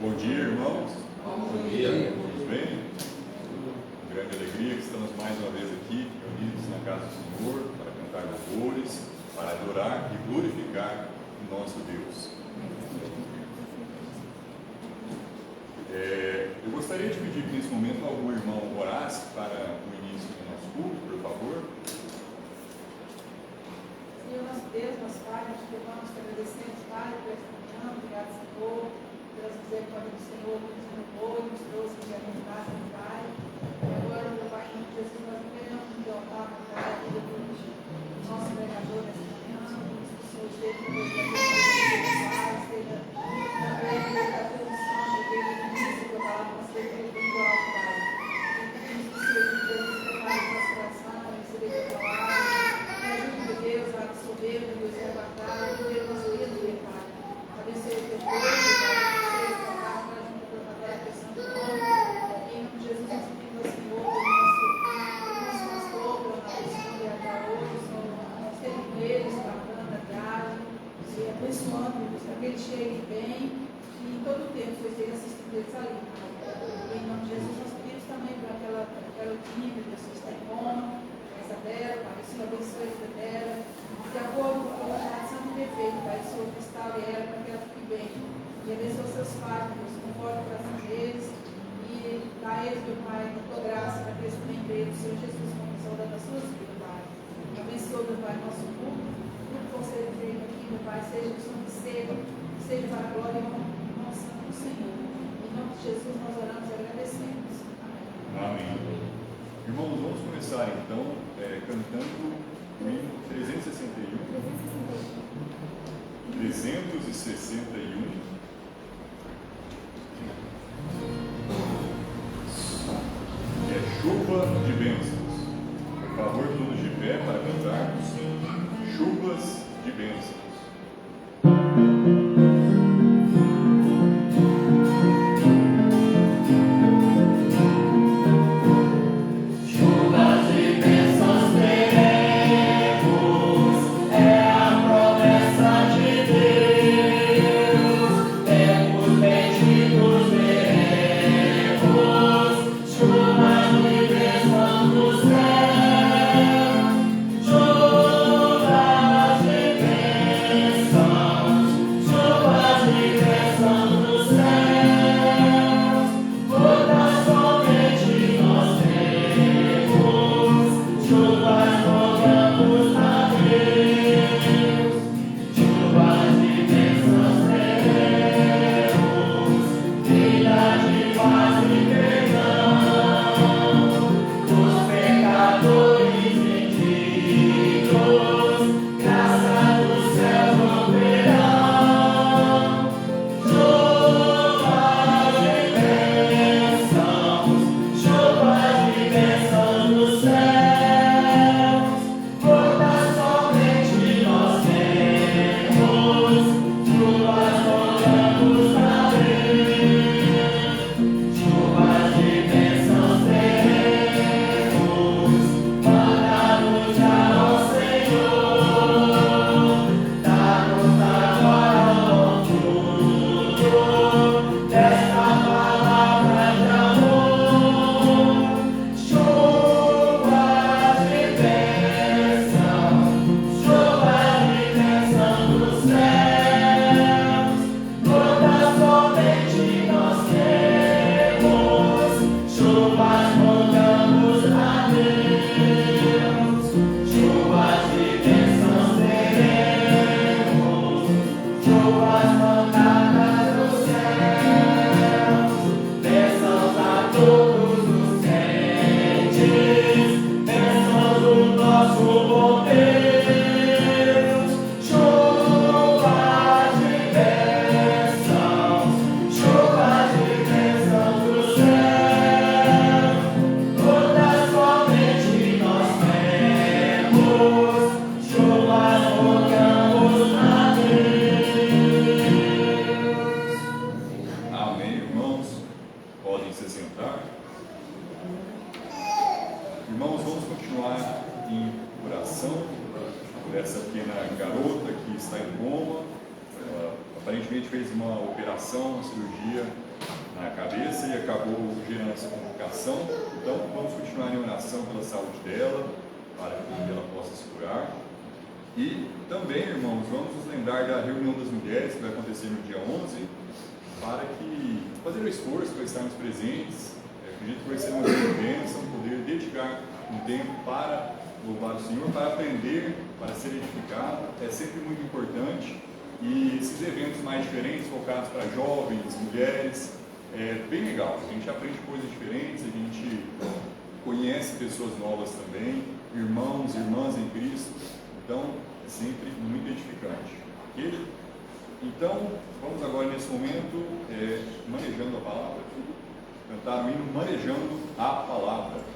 Bom dia, irmãos. Bom dia. Tudo bem? Com grande alegria que estamos mais uma vez aqui, reunidos na casa do Senhor, para cantar louvores, para adorar e glorificar o nosso Deus. Eu gostaria de pedir que nesse momento algum irmão orasse para o início do nosso culto, por favor. Senhor, nosso Deus, nosso Pai, nós te louvamos, te agradecemos, Pai, por esta manhã. Obrigado, Senhor, pelas misericórdias do Senhor, que nos renovou e nos trouxe de alimentação, Pai. E agora, meu Pai, em nome de Jesus, nós queremos te honrar, Pai, a vida do nosso pregador nesta manhã. Que o Senhor esteja com ele, Pai, esteja também na transmissão dele, no início da palavra, mas esteja igual, Pai. E pedimos que o Senhor de Deus nos prepare o nosso coração, a receber a tua palavra. Deus, a absorver, Deus, a guardar, viver o nosso dia a dia, Pai. Abençoe o teu povo, Pai. Abençoe o teu pai, para a gente proclamar a pressão do nome. Em nome de Jesus, nós pedimos ao Senhor, pelo nosso pastor, pela nossa missão de até hoje, Senhor, nós temos com eles, guardando a viagem, e abençoando-os, para que eles cheguem bem, e em todo o tempo, Senhor, esteja assistindo eles ali, Pai. Em nome de Jesus, nós pedimos também para aquela time, Deus, que está em coma, dela, Pai, o Senhor abençoe a vida dela, de acordo com a oração de defeito, Pai, o Senhor restaure ela para que ela fique bem, e abençoe os seus pais, Deus, conforte o coração deles, e dá a eles, meu Pai, a tua graça, para que eles também creiam no Senhor Jesus, como salvador das suas vidas, Pai. Abençoe, meu Pai, nosso culto, tudo que você feito aqui, meu Pai, seja o Senhor que seja para a glória e honra do nosso Santo Senhor. Em nome de Jesus, nós oramos e agradecemos. Amém. Amém. Irmãos, vamos começar então cantando o hino 361. 361. Que é chuva de bênçãos. Por favor, todos de pé para cantarmos chuvas de bênçãos. Aparentemente fez uma operação, uma cirurgia na cabeça e acabou gerando essa complicação. Então, vamos continuar em oração pela saúde dela, para que ela possa se curar. E também, irmãos, vamos nos lembrar da reunião das mulheres que vai acontecer no dia 11, para que fazer o esforço para estarmos presentes. Acredito que vai ser uma grande bênção poder dedicar um tempo para louvar o Senhor, para aprender, para ser edificado. É sempre muito importante. E esses eventos mais diferentes, focados para jovens, mulheres, é bem legal. A gente aprende coisas diferentes, a gente conhece pessoas novas também, irmãos, irmãs em Cristo. Então, é sempre muito edificante. Ok? Então, vamos agora nesse momento, manejando a palavra, cantar o hino Manejando a Palavra.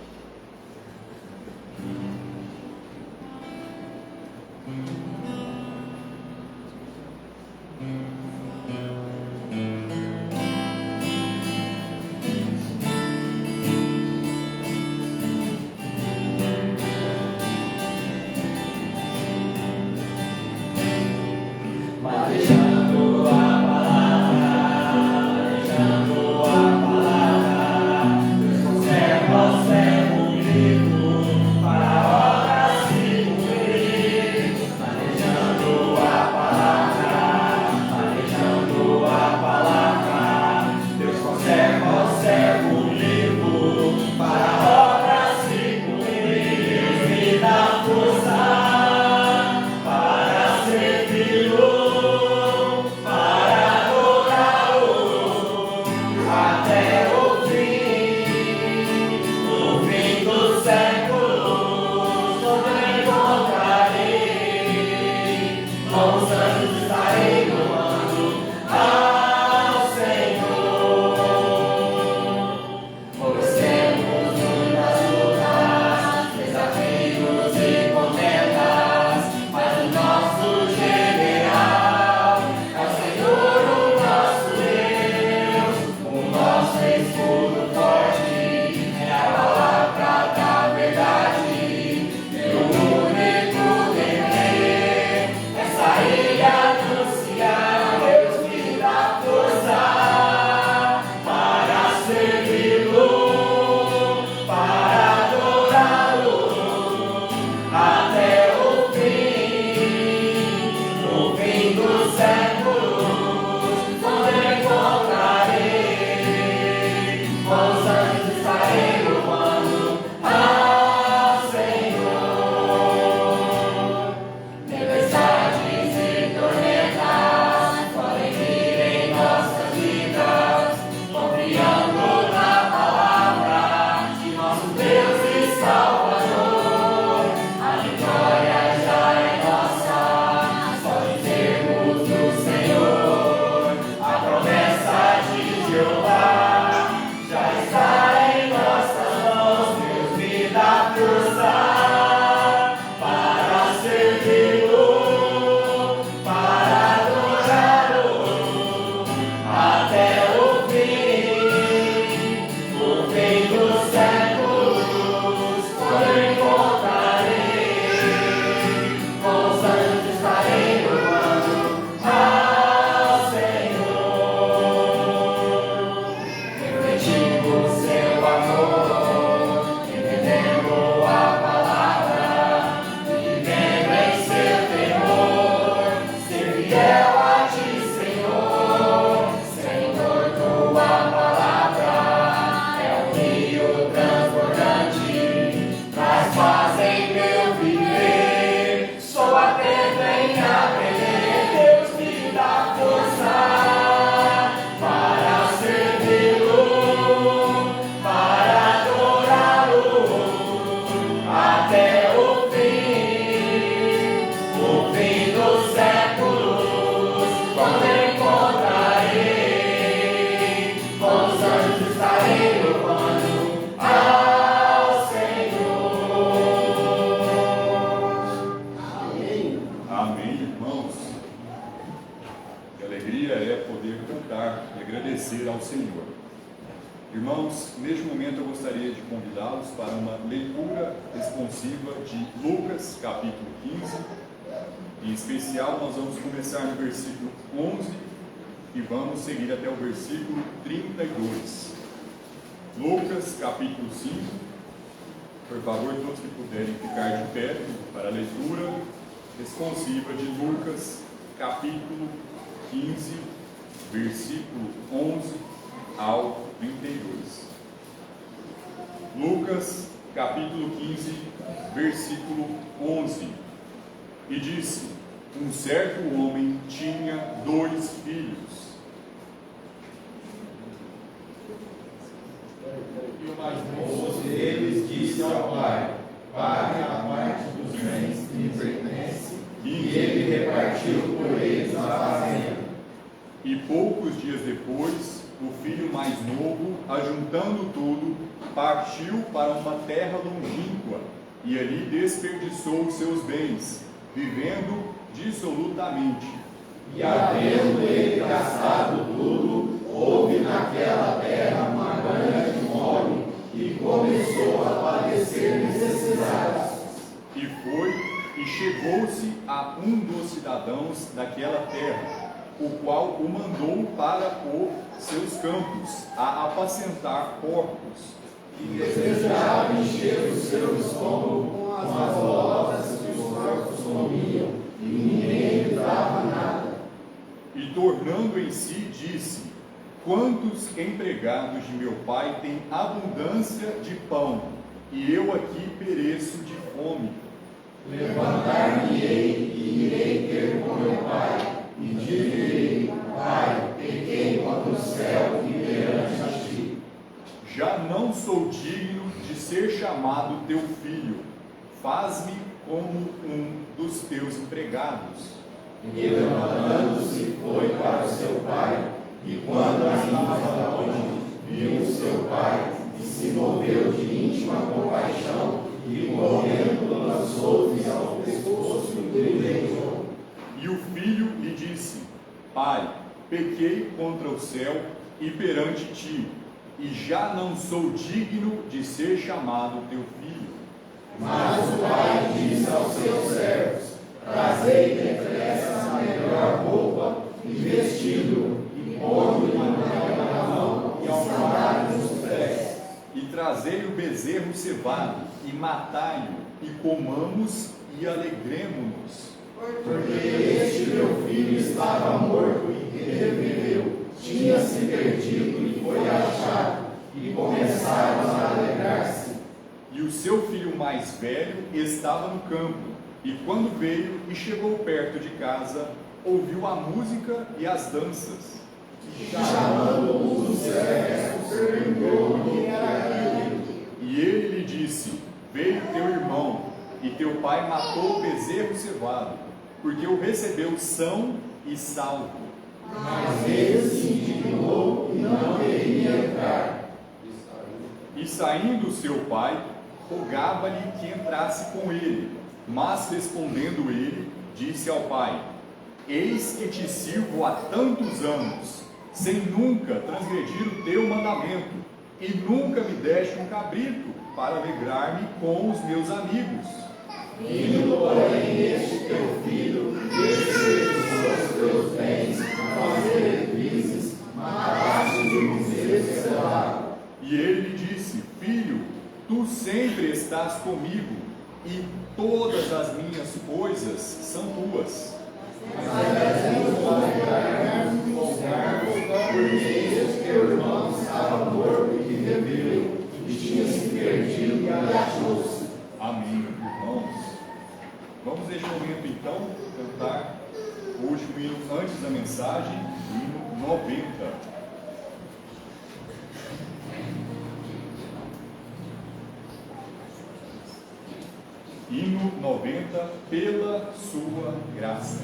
Irmãos, neste momento eu gostaria de convidá-los para uma leitura responsiva de Lucas, capítulo 15. Em especial, nós vamos começar no versículo 11 e vamos seguir até o versículo 32. Lucas, capítulo 5. Por favor, todos que puderem ficar de pé para a leitura responsiva de Lucas, capítulo 15, versículo 11 ao 32. Lucas, capítulo 15, versículo 11. E disse: um certo homem tinha 2 filhos. E o mais moço deles disse ao pai: pague a parte dos bens que me pertence, e ele repartiu por eles a fazenda. E poucos dias depois, o filho mais novo, ajuntando tudo, partiu para uma terra longínqua, e ali desperdiçou seus bens, vivendo dissolutamente. E havendo ele gastado tudo, houve naquela terra uma grande fome, e começou a padecer necessidades. E foi e chegou-se a um dos cidadãos daquela terra, o qual o mandou para os seus campos, a apacentar porcos. E desejava encher o seu estômago com as voltas que os porcos comiam, e ninguém lhe dava nada. E tornando em si, disse: quantos empregados de meu pai têm abundância de pão, e eu aqui pereço de fome? Levantar-me-ei e irei ter com meu pai, e direi: Pai, pequei contra o céu e perante a ti. Já não sou digno de ser chamado teu filho, faz-me como um dos teus empregados. E levantando-se foi para o seu pai, e quando estava longe, viu o seu pai, e se moveu de íntima compaixão, e correndo lançou-lhe ao pescoço e o beijou. E o filho lhe disse: Pai, pequei contra o céu e perante ti, e já não sou digno de ser chamado teu filho. Mas o pai disse aos seus servos: trazei depressa a melhor roupa e vestido, e pondo-lhe na mão e sandálias nos pés. E trazei o bezerro cevado, e matai-o, e comamos e alegremo-nos. Porque este meu filho estava morto e reviveu, tinha se perdido e foi achado, e começaram a alegrar-se. E o seu filho mais velho estava no campo, e quando veio e chegou perto de casa, ouviu a música e as danças. Chamando um dos servos, perguntou o que era aquilo. E ele lhe disse: veio teu irmão, e teu pai matou o bezerro cevado, porque o recebeu são e salvo. Mas ele se indignou e não queria entrar. E saindo seu pai, rogava-lhe que entrasse com ele. Mas respondendo ele, disse ao pai: eis que te sirvo há tantos anos, sem nunca transgredir o teu mandamento, e nunca me deste um cabrito para alegrar-me com os meus amigos. Indo, porém, este teu filho, desperdiçou os teus bens com as meretrizes, mataste de um bezerro cevado. E ele lhe disse: filho, tu sempre estás comigo, e todas as minhas coisas são tuas. Mas devemos alegrar-nos e folgar-nos, porque este teu irmão estava morto e reviveu, e tinha se perdido e achou-se. Amém, irmãos. Vamos neste momento então cantar o último hino antes da mensagem, o hino 90. Hino 90, pela sua graça.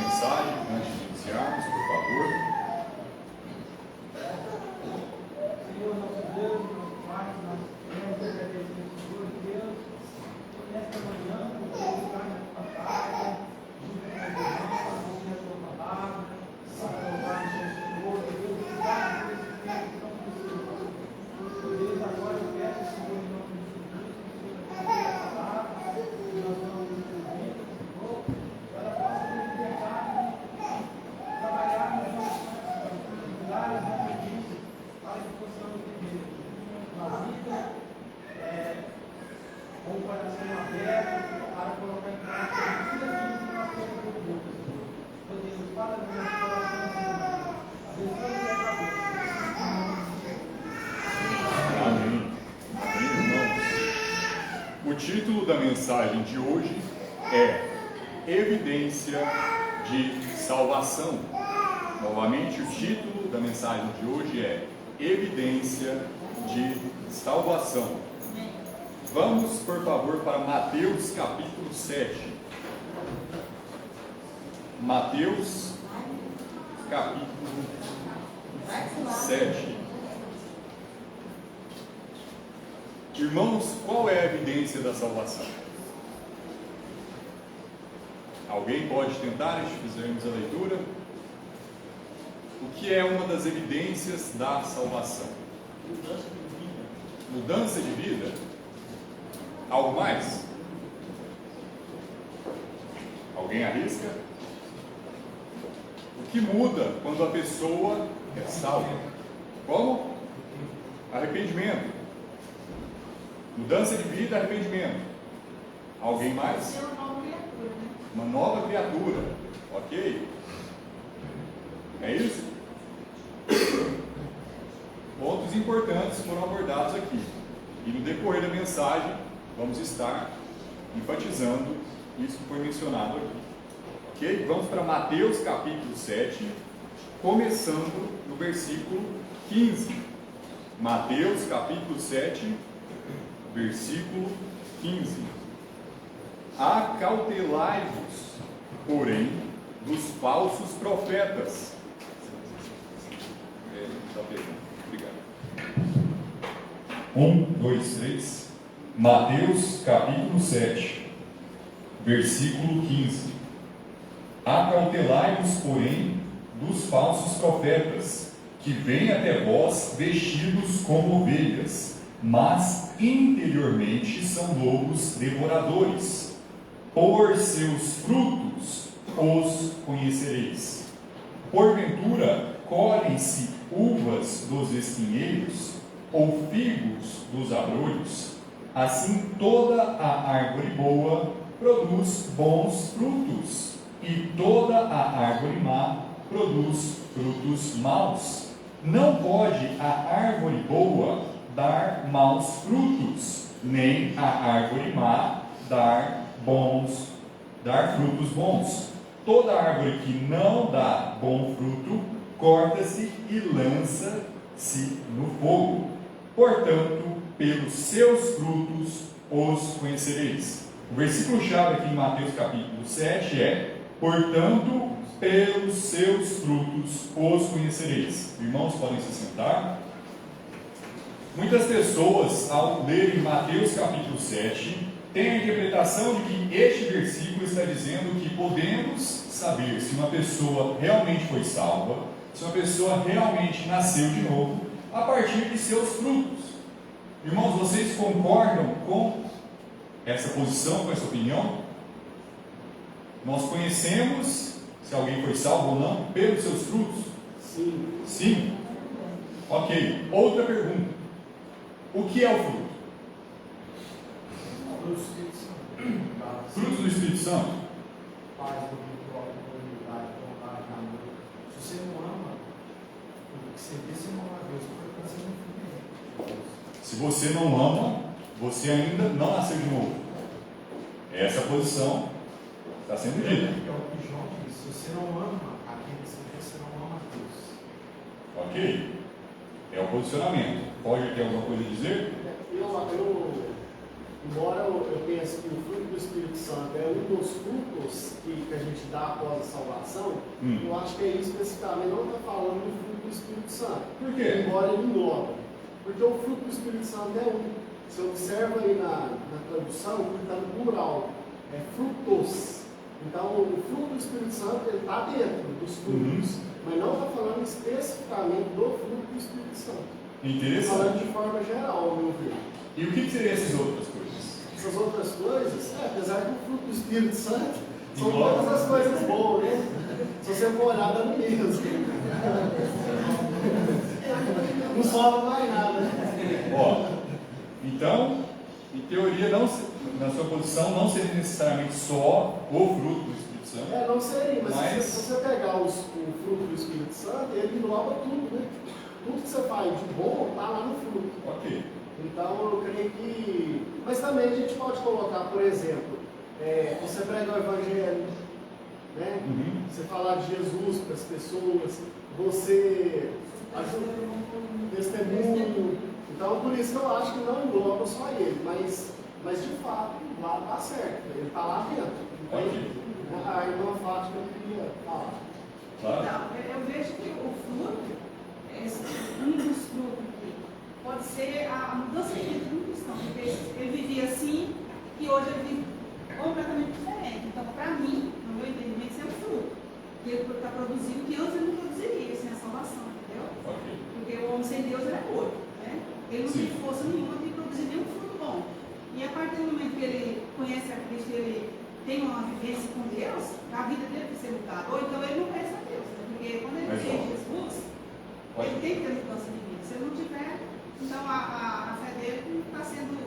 mensagem antes de iniciarmos, por favor. Senhor, nosso Deus, nosso Pai, nós queremos agradecer, Senhor Deus, nesta manhã, por ter estar na tua casa, junto com os irmãos, para ouvir a tua palavra, para louvar o Senhor, Deus, cuidar desse tempo tão precioso. Deus, agora eu peço, Senhor, em nome de Jesus, que o Senhor tenha a palavra, que nós vamos ouvir, Senhor, ela possa nos libertar e trabalhar nos nossos lugares, para que possamos viver uma vida com o coração aberto para colocar em prática tudo aquilo que nós temos ouvido, Senhor. Ó Deus, fala no nosso coração, Senhor. Abençoe e abençoe. Amém. Amém, irmãos. O título da mensagem de hoje é Evidência de Salvação. Novamente, o título da mensagem de hoje é Evidência de Salvação. Vamos, por favor, para Mateus capítulo 7. Mateus capítulo 7. Irmãos, qual é a evidência da salvação? Alguém pode tentar, se fizermos a leitura? O que é uma das evidências da salvação? Mudança de vida. Mudança de vida? Algo mais? Alguém arrisca? O que muda quando a pessoa é salva? Como? Arrependimento. Mudança de vida, arrependimento. Alguém mais? Ser uma nova criatura, né? Uma nova criatura. Ok? É isso? Pontos importantes foram abordados aqui. E no decorrer da mensagem, vamos estar enfatizando isso que foi mencionado aqui. Ok? Vamos para Mateus capítulo 7, começando no versículo 15. Mateus capítulo 7, versículo 15. Acautelai-vos, porém, dos falsos profetas. Obrigado. 1, 2, 3. Mateus capítulo 7, versículo 15. Acautelai-vos, porém, dos falsos profetas, que vêm até vós vestidos como ovelhas, mas interiormente são lobos devoradores. Por seus frutos os conhecereis. Porventura, colhem-se uvas dos espinheiros, ou figos dos abrolhos? Assim toda a árvore boa produz bons frutos, e toda a árvore má produz frutos maus. Não pode a árvore boa dar maus frutos, nem a árvore má dar frutos bons. Toda árvore que não dá bom fruto, corta-se e lança-se no fogo. Portanto, pelos seus frutos os conhecereis. O versículo-chave aqui em Mateus capítulo 7 é: portanto, pelos seus frutos os conhecereis. Irmãos, podem se sentar. Muitas pessoas, ao lerem Mateus capítulo 7, têm a interpretação de que este versículo está dizendo que podemos saber se uma pessoa realmente foi salva, se uma pessoa realmente nasceu de novo, a partir de seus frutos. Irmãos, vocês concordam com essa posição, com essa opinião? Nós conhecemos se alguém foi salvo ou não pelos seus frutos? Sim. Sim? Ok. Outra pergunta. O que é o fruto? Frutos do Espírito Santo. Frutos do Espírito Santo? Paz, humildade, bondade, amor. Se você não ama, o que você vê, você não ama Deus, porque você não é. Se você não ama, você ainda não nasceu de novo. Essa posição está sendo dita. É o que João diz. Se você não ama aquele que você vê, você não ama Deus. Ok? É o posicionamento. Pode ter alguma coisa a dizer? embora eu pense que o fruto do Espírito Santo é um dos frutos que a gente dá após a salvação, eu acho que aí especificamente não está falando do fruto do Espírito Santo. Por quê? Embora ele engloba. Porque o fruto do Espírito Santo é um. Você observa aí na tradução, ele está no plural. É frutos. Então, o fruto do Espírito Santo ele está dentro dos frutos. Mas não está falando especificamente do fruto do Espírito Santo. Interessante. Está falando de forma geral, ao meu ver. E o que seriam essas outras coisas? Essas outras coisas, apesar que o fruto do Espírito Santo são Engloba. todas as coisas boas, né? Se você for olhar, dá no mesmo. Não sobra mais nada. Ó, então, em teoria, não, na sua posição, não seria necessariamente só o fruto do Espírito Santo. Não seria, mas Mas- se você pegar o fruto do Espírito Santo, ele engloba tudo, né? Tudo que você faz de bom está lá no fruto. Ok. Então, eu creio que... Mas também a gente pode colocar, por exemplo, você prega o Evangelho, né? Você falar de Jesus para as pessoas, você ajuda no testemunho. Então, por isso que eu acho que não engloba só ele, mas de fato, lá está certo, ele está lá dentro. Ok. A irmã Fátima queria falar. Claro? Então, eu vejo que o fruto, um dos frutos aqui, pode ser a mudança de vida de um cristão, porque ele vivia assim e hoje ele vive completamente diferente. Então, para mim, no meu entendimento, isso é um fruto que ele está produzindo que antes ele não produziria sem a salvação, entendeu? Ok. Porque o homem sem Deus ele é morto, né? Ele não Sim. tem força nenhuma de produzir nenhum fruto bom. E a partir do momento que ele conhece a Cristo, ele tem uma vivência com Deus, a vida dele tem que ser mudada. Ou então ele não conhece a Deus, né? Porque quando ele Mas, tem ó, Jesus, pode- ele tem que ter mudança de vida. Se ele não tiver, então a fé dele não está sendo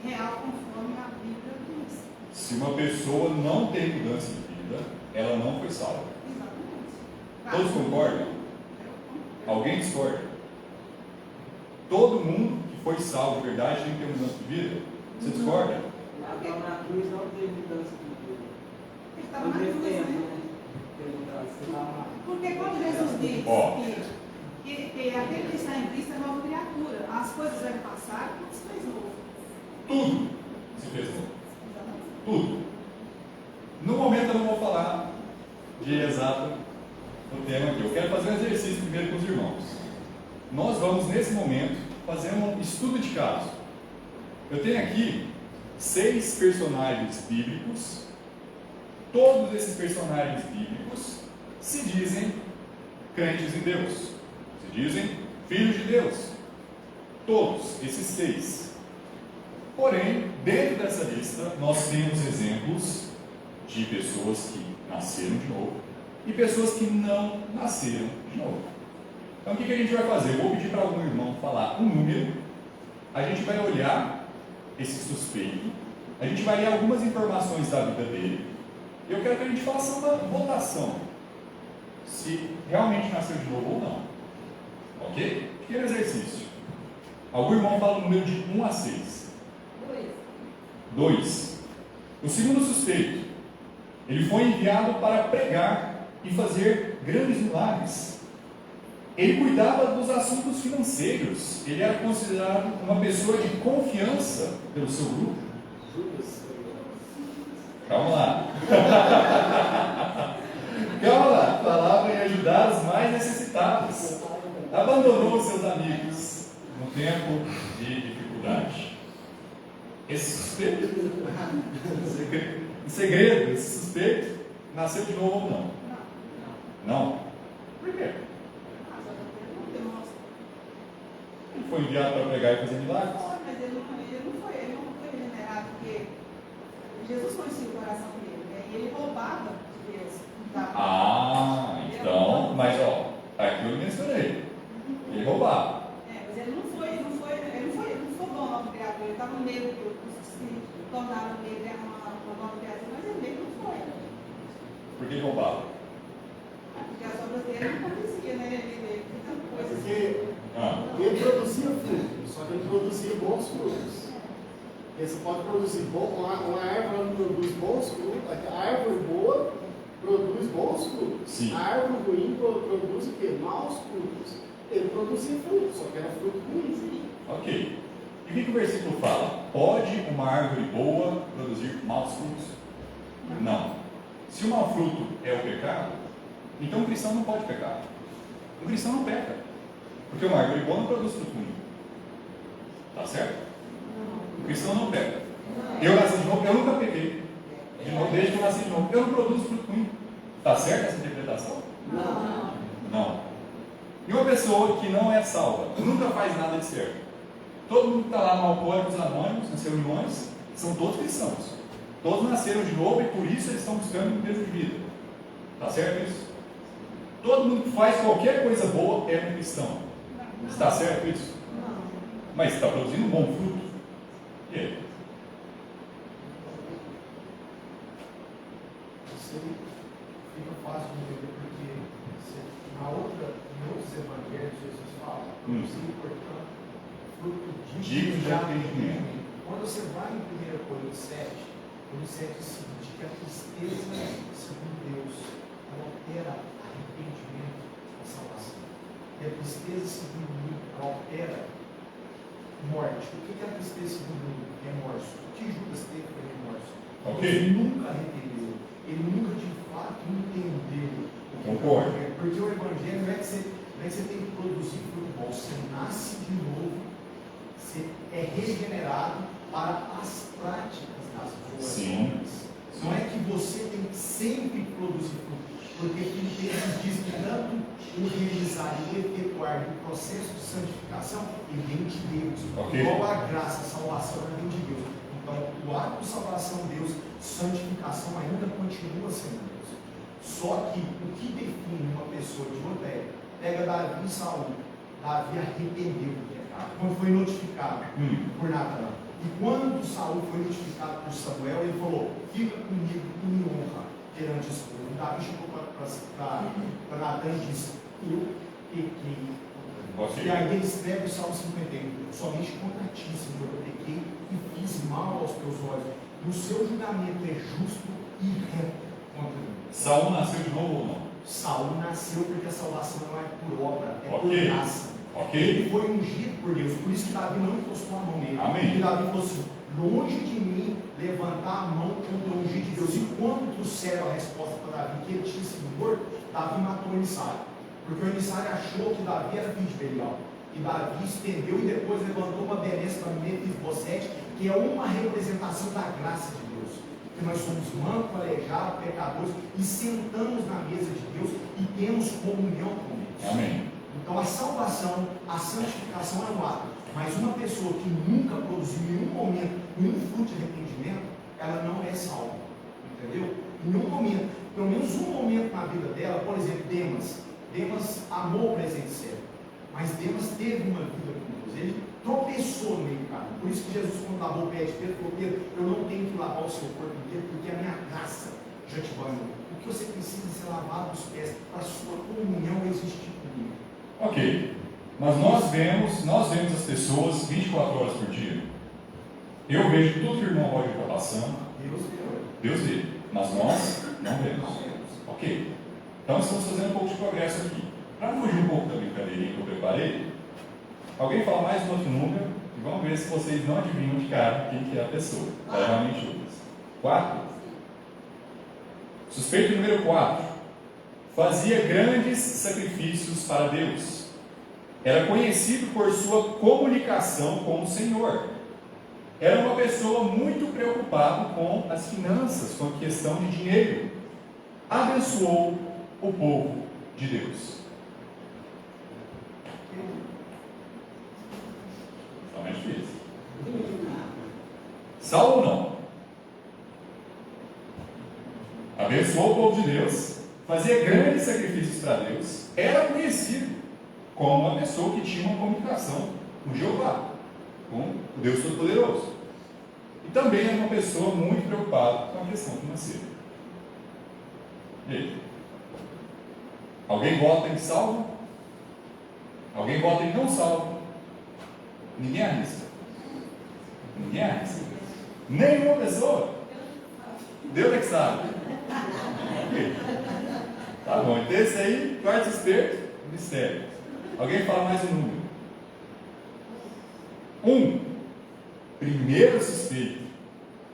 real conforme a Bíblia diz. Se uma pessoa não tem mudança de vida, ela não foi salva. Exatamente. Todos concordam? Alguém discorda? Todo mundo que foi salvo de verdade tem que ter mudança de vida? Você discorda? Então, na cruz não teve mudança de vida. Ele estava Não na teve cruz, tempo, né? né? Você estava lá. Porque quando Jesus diz Ó. que aquele que está em Cristo é nova criatura, as coisas vão passar, tudo se fez novo. Tudo se fez novo. Exatamente. Tudo. No momento eu não vou falar de exato o tema aqui. Eu quero fazer um exercício primeiro com os irmãos. Nós vamos, nesse momento, fazer um estudo de caso. Eu tenho aqui 6 personagens bíblicos. Todos esses personagens bíblicos se dizem crentes em Deus. Se dizem filhos de Deus. Todos, esses 6. Porém, dentro dessa lista, nós temos exemplos de pessoas que nasceram de novo e pessoas que não nasceram de novo. Então, o que a gente vai fazer? Eu vou pedir para algum irmão falar um número, a gente vai olhar esse suspeito, a gente vai ler algumas informações da vida dele, e eu quero que a gente faça uma votação, se realmente nasceu de novo ou não. Ok? Pequeno exercício. Algum irmão fala o número de 1 a 6. 2. O segundo suspeito, ele foi enviado para pregar e fazer grandes milagres. Ele cuidava dos assuntos financeiros. Ele era considerado uma pessoa de confiança pelo seu grupo. Judas. Calma lá. Calma lá. Falava em ajudar os mais necessitados. Abandonou seus amigos no tempo de dificuldade. Esse suspeito, em segredo, esse suspeito nasceu de novo ou não? Não. Por quê? Ele foi enviado para pregar e fazer milagres. Mas ele não foi regenerado, porque Jesus conhecia o coração dele, né? E ele roubava de Deus. Ah, então, mas ó, aqui eu mencionei. Ele roubava. Mas ele não foi bom novo criador, ele estava no meio dos se tornaram meio uma nova criatura, mas ele meio não foi. Por que ele roubava? Porque as obras dele não aconteciam, né? Ele tanta coisa Porque ele produzia frutos, só que ele produzia bons frutos. Porque você pode produzir uma árvore não produz bons frutos, a árvore boa produz bons frutos. Sim. A árvore ruim produz o quê? Maus frutos. Ele produzia frutos, só que era fruto ruim. Ok. E o que o versículo fala? Pode uma árvore boa produzir maus frutos? Não. Se o mau fruto é o pecado, então o cristão não pode pecar. O cristão não peca. Porque uma árvore boa não produz fruto ruim. Tá certo? O cristão não peca. Eu nasci de novo, eu nunca pequei. De novo, desde que eu nasci de novo. Eu não produzo fruto ruim. Tá certo essa interpretação? Não. E uma pessoa que não é salva, nunca faz nada de certo. Todo mundo que está lá no Alcoólicos Anônimos, nas reuniões, são todos cristãos. Todos nasceram de novo e por isso eles estão buscando um Deus de vida. Tá certo isso? Todo mundo que faz qualquer coisa boa é um cristão. Está certo isso? Mas está produzindo um bom fruto. E aí? Isso aí fica fácil de entender porque em outros evangelhos Jesus fala, produzir, portanto, fruto digno de arrependimento. Quando você vai em 1 Coríntios 7, Coríntios 7 diz o seguinte, que a tristeza, segundo Deus, ela opera arrependimento e salvação. E a tristeza, segundo o mundo, ela opera morte. O que é a tristeza segundo o mundo? Remorso. O que Judas teve foi remorso. Ele nunca arrependeu. Ele nunca de fato entendeu o que é o evangelho. Porque o evangelho não é que você tem que produzir fruto bom. Você nasce de novo, você é regenerado para as práticas das boas obras. Não é que você tem que sempre produzir fruto. Porque Filipenses diz que tanto o realizar e o efetuar do processo de santificação, ele vem de Deus. Igual a graça, a salvação vem de Deus. Então, o ato de salvação de Deus, santificação ainda continua sendo Deus. Só que o que define uma pessoa de outra é, pega Davi e Saul. Davi arrependeu do pecado, quando foi notificado por Natã. E quando Saul foi notificado por Samuel, ele falou, fica comigo e me honra perante esse povo. E Davi chegou para Natã e disse, eu pequei. E aí ele escreve o Salmo 51, somente contra ti, Senhor, eu pequei e fiz mal aos teus olhos. E o seu julgamento é justo e reto contra mim. Saul nasceu de novo ou não? Saul nasceu porque a salvação não é por obra, é por graça. Ele foi ungido por Deus, por isso que Davi não encostou a mão nele. Amém. E Davi falou assim, longe de mim levantar a mão contra o ungido de Deus. E quando trouxeram a resposta para Davi, que ele tinha sido morto, Davi matou o emissário. Porque o emissário achou que Davi era filho de Belial. E Davi estendeu e depois levantou uma beleza para Mefibosete, que é uma representação da graça de Deus. Que nós somos mancos, aleijados, pecadores, e sentamos na mesa de Deus e temos comunhão com Deus. Amém. Então a salvação, a santificação é um ato. Mas uma pessoa que nunca produziu em nenhum momento nenhum fruto de arrependimento, ela não é salva. Entendeu? Em nenhum momento. Pelo menos um momento na vida dela, por exemplo, Demas amou o presente certo, mas Demas teve uma vida com Deus, ele tropeçou no meio do caminho. Por isso que Jesus, quando lavou o pé de Pedro, falou: Pedro, eu não tenho que lavar o seu corpo inteiro, porque a minha graça já te banhou. O que você precisa é ser lavado os pés, para a sua comunhão existir comigo. Ok, mas nós vemos as pessoas 24 horas por dia. Eu vejo tudo que o irmão Roger está passando. Deus vê, mas nós não vemos. Ok. Então estamos fazendo um pouco de progresso aqui. Para fugir um pouco da brincadeirinha que eu preparei, alguém fala mais um outro número e vamos ver se vocês não adivinham de cara quem que é a pessoa. Era realmente Judas. 4. Suspeito número 4. Fazia grandes sacrifícios para Deus. Era conhecido por sua comunicação com o Senhor. Era uma pessoa muito preocupada com as finanças, com a questão de dinheiro. Abençoou o povo de Deus. Está mais difícil. Saulo não. Abençoou o povo de Deus, fazia grandes sacrifícios para Deus, era conhecido como uma pessoa que tinha uma comunicação com Jeová, com o Deus Todo-Poderoso. E também era uma pessoa muito preocupada com a questão financeira. E aí? Alguém vota em salvo? Alguém vota em não salvo? Ninguém arrisca. Ninguém arrisca. Nenhuma pessoa. Deus é que sabe. Okay. Tá bom, então esse aí, quarto esperto, mistério. Alguém fala mais um número? 1. primeiro suspeito,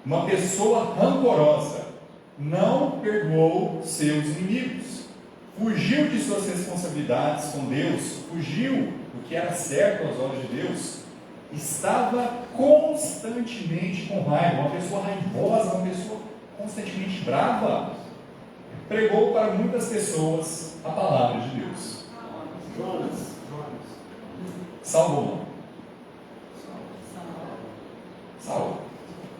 uma pessoa rancorosa, não perdoou seus inimigos, fugiu de suas responsabilidades com Deus, fugiu do que era certo aos olhos de Deus, estava constantemente com raiva, uma pessoa raivosa, uma pessoa constantemente brava, pregou para muitas pessoas a palavra de Deus. Jonas. Salomão. Saul.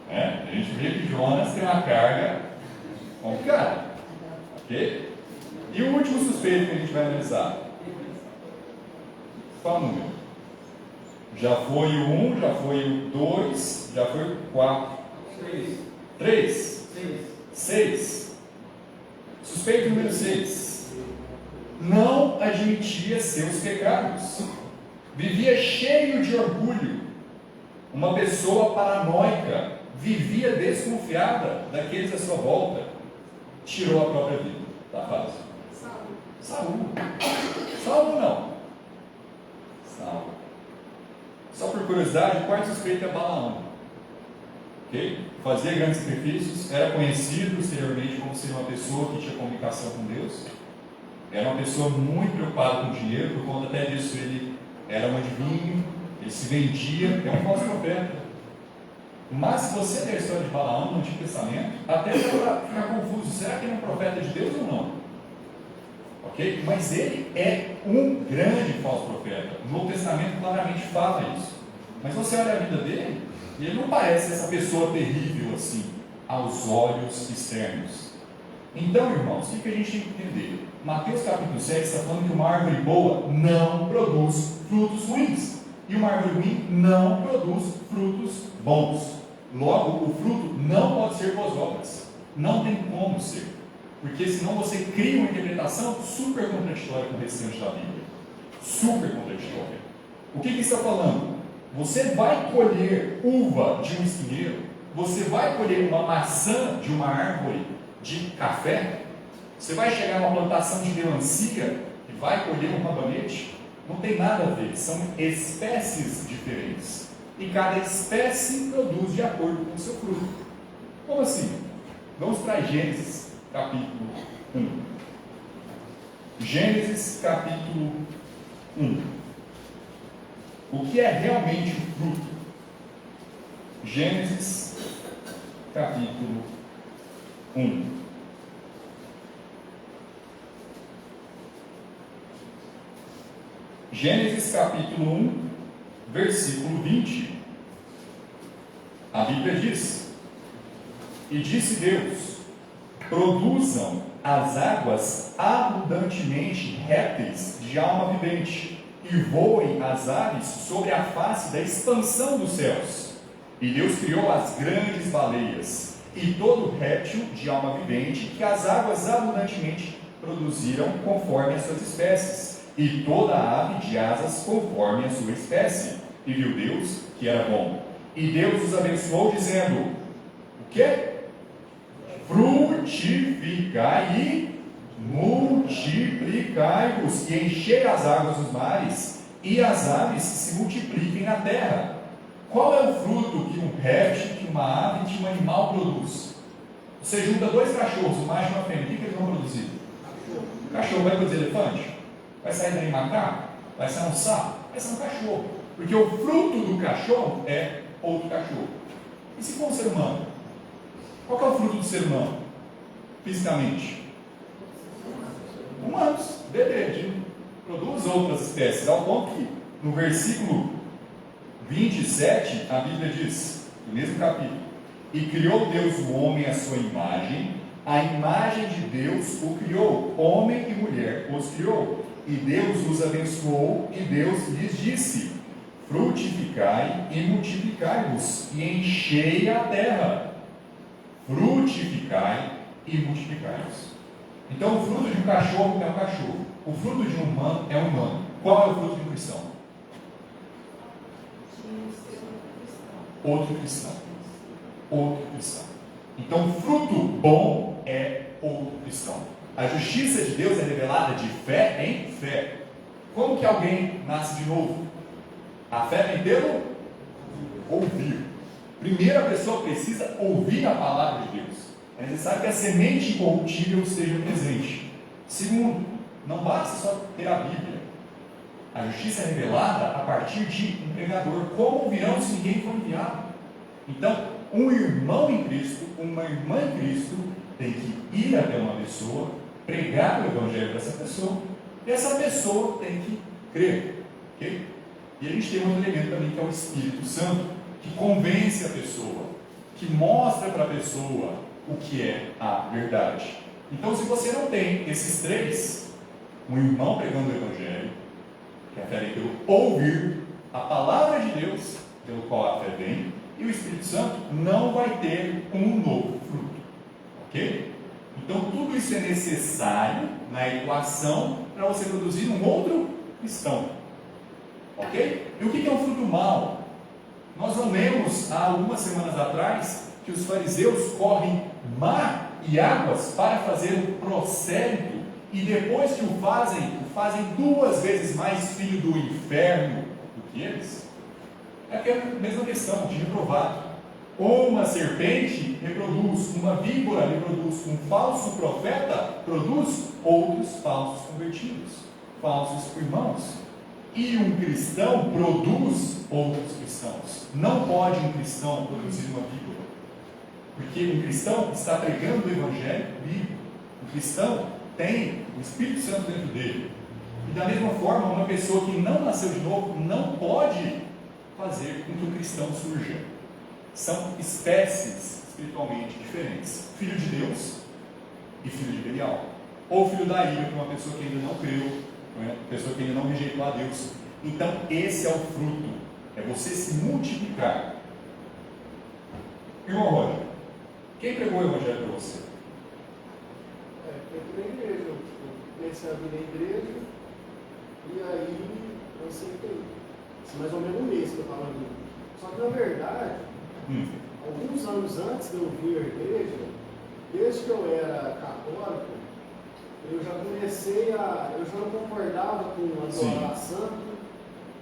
A gente vê que Jonas tem uma carga complicada. Ok? E o último suspeito que a gente vai analisar. Qual o número? Já foi o 1, já foi o 2, já foi o 4. 3. 6. Suspeito número 6. Não admitia seus pecados. Vivia cheio de orgulho. Uma pessoa paranoica. Vivia desconfiada daqueles à sua volta. Tirou a própria vida. Tá fácil. Saul. Saul não. Saul. Só por curiosidade, o quarto suspeito é Balaão. Ok? Fazia grandes sacrifícios, era conhecido exteriormente como ser uma pessoa que tinha comunicação com Deus. Era uma pessoa muito preocupada com dinheiro, por conta até disso ele era um adivinho, ele se vendia, é um falso profeta. Mas se você ler a história de Balaão no Antigo Testamento, até para ficar confuso, será que ele é um profeta de Deus ou não? Ok? Mas ele é um grande falso profeta. O Novo Testamento claramente fala isso. Mas você olha a vida dele, e ele não parece essa pessoa terrível assim, aos olhos externos. Então, irmãos, o que a gente tem que entender? Mateus capítulo 7 está falando que uma árvore boa não produz frutos ruins. E uma árvore ruim não produz frutos bons. Logo, o fruto não pode ser boas obras. Não tem como ser. Porque senão você cria uma interpretação super contraditória com o restante da Bíblia. Super contraditória. O que está falando? Você vai colher uva de um espinheiro? Você vai colher uma maçã de uma árvore de café? Você vai chegar numa plantação de melancia e vai colher um rabanete? Não tem nada a ver, são espécies diferentes. E cada espécie produz de acordo com o seu fruto. Como assim? Vamos para Gênesis, capítulo 1. Gênesis, capítulo 1. O que é realmente o fruto? Gênesis, capítulo 1. Gênesis capítulo 1, versículo 20. A Bíblia diz: E disse Deus: produzam as águas abundantemente répteis de alma vivente, e voem as aves sobre a face da expansão dos céus. E Deus criou as grandes baleias, e todo réptil de alma vivente que as águas abundantemente produziram conforme as suas espécies, e toda ave de asas conforme a sua espécie. E viu Deus que era bom. E Deus os abençoou, dizendo: o quê? Frutificai e multiplicai-vos, e enchei as águas dos mares, e as aves se multipliquem na terra. Qual é o fruto que um réptil, que uma ave, que um animal produz? Você junta dois cachorros, um macho e uma fêmea, o que eles vão produzir? O cachorro vai produzir elefante? Vai sair daí macaco? Vai sair um sapo? Vai sair um cachorro. Porque o fruto do cachorro é outro cachorro. E se for um ser humano? Qual é o fruto do ser humano? Fisicamente? Humanos, bebê, produz outras espécies, ao ponto que no versículo 27 a Bíblia diz, no mesmo capítulo: e criou Deus o homem à sua imagem, a imagem de Deus o criou, homem e mulher os criou, e Deus os abençoou, e Deus lhes disse: frutificai e multiplicai-vos, e enchei a terra. Frutificai e multiplicai-vos. Então, o fruto de um cachorro é um cachorro, o fruto de um humano é um humano. Qual é o fruto de um cristão? Outro cristão. Outro cristão. Então, fruto bom é outro cristão. A justiça de Deus é revelada de fé em fé. Como que alguém nasce de novo? A fé vem pelo ouvir. Primeiro, a pessoa precisa ouvir a palavra de Deus. É necessário que a semente incorruptível esteja presente. Segundo, não basta só ter a Bíblia. A justiça é revelada a partir de um pregador. Como ouvirão se ninguém for enviado? Então, um irmão em Cristo, uma irmã em Cristo, tem que ir até uma pessoa, pregar o Evangelho para essa pessoa, e essa pessoa tem que crer. Okay? E a gente tem um outro elemento também, que é o Espírito Santo, que convence a pessoa, que mostra para a pessoa o que é a verdade. Então, se você não tem esses três, um irmão pregando o Evangelho, que é a fé vem pelo ouvir a palavra de Deus, pelo qual a fé vem, e o Espírito Santo, não vai ter um novo fruto. Ok? Então, tudo isso é necessário na equação para você produzir um outro cristão. Ok? E o que é um fruto mau? Nós não lemos há algumas semanas atrás que os fariseus correm mar e águas para fazer o prosélito, e depois que o fazem 2 vezes mais filho do inferno do que eles? É aquela mesma questão de reprovado. Ou uma serpente reproduz, uma víbora reproduz, um falso profeta produz outros falsos convertidos, falsos irmãos. E um cristão produz outros cristãos. Não pode um cristão produzir uma víbora, porque um cristão está pregando o Evangelho vivo. Um cristão tem o Espírito Santo dentro dele. E da mesma forma, uma pessoa que não nasceu de novo não pode fazer com que um cristão surja. São espécies espiritualmente diferentes. Filho de Deus e filho de Belial. Ou filho da ira, para uma pessoa que ainda não creu, pessoa que ainda não rejeitou a Deus. Então, esse é o fruto. É você se multiplicar. Irmão Roger, quem pregou o Evangelho para você? Foi na igreja. Eu comecei a vir na igreja e aí eu aceitei. Mais ou menos um mês que eu estava vindo. Só que na verdade, alguns anos antes de eu vir à igreja, desde que eu era católico, eu já eu já não concordava com adorar santo,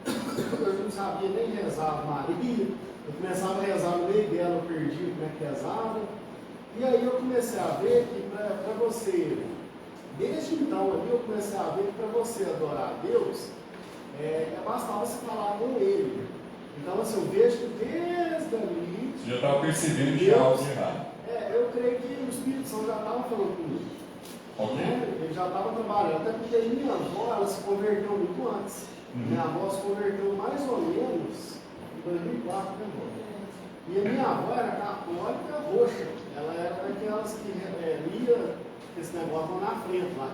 eu não sabia nem rezar Maria, eu começava a rezar no meio dela, eu perdi como é que rezava, e aí eu comecei a ver que para você, desde então ali eu comecei a ver que para você adorar a Deus, bastava você falar com Ele. Então assim, eu vejo que desde ali... Você já estava percebendo que tinha algo de errado. Eu creio que o Espírito Santo já estava falando comigo. Ok. Ele já estava trabalhando, até porque minha avó, ela se converteu muito antes. Minha avó se converteu mais ou menos em 2004, né, avó? E a minha avó era católica roxa. Ela era daquelas que lia esse negócio lá na frente, lá.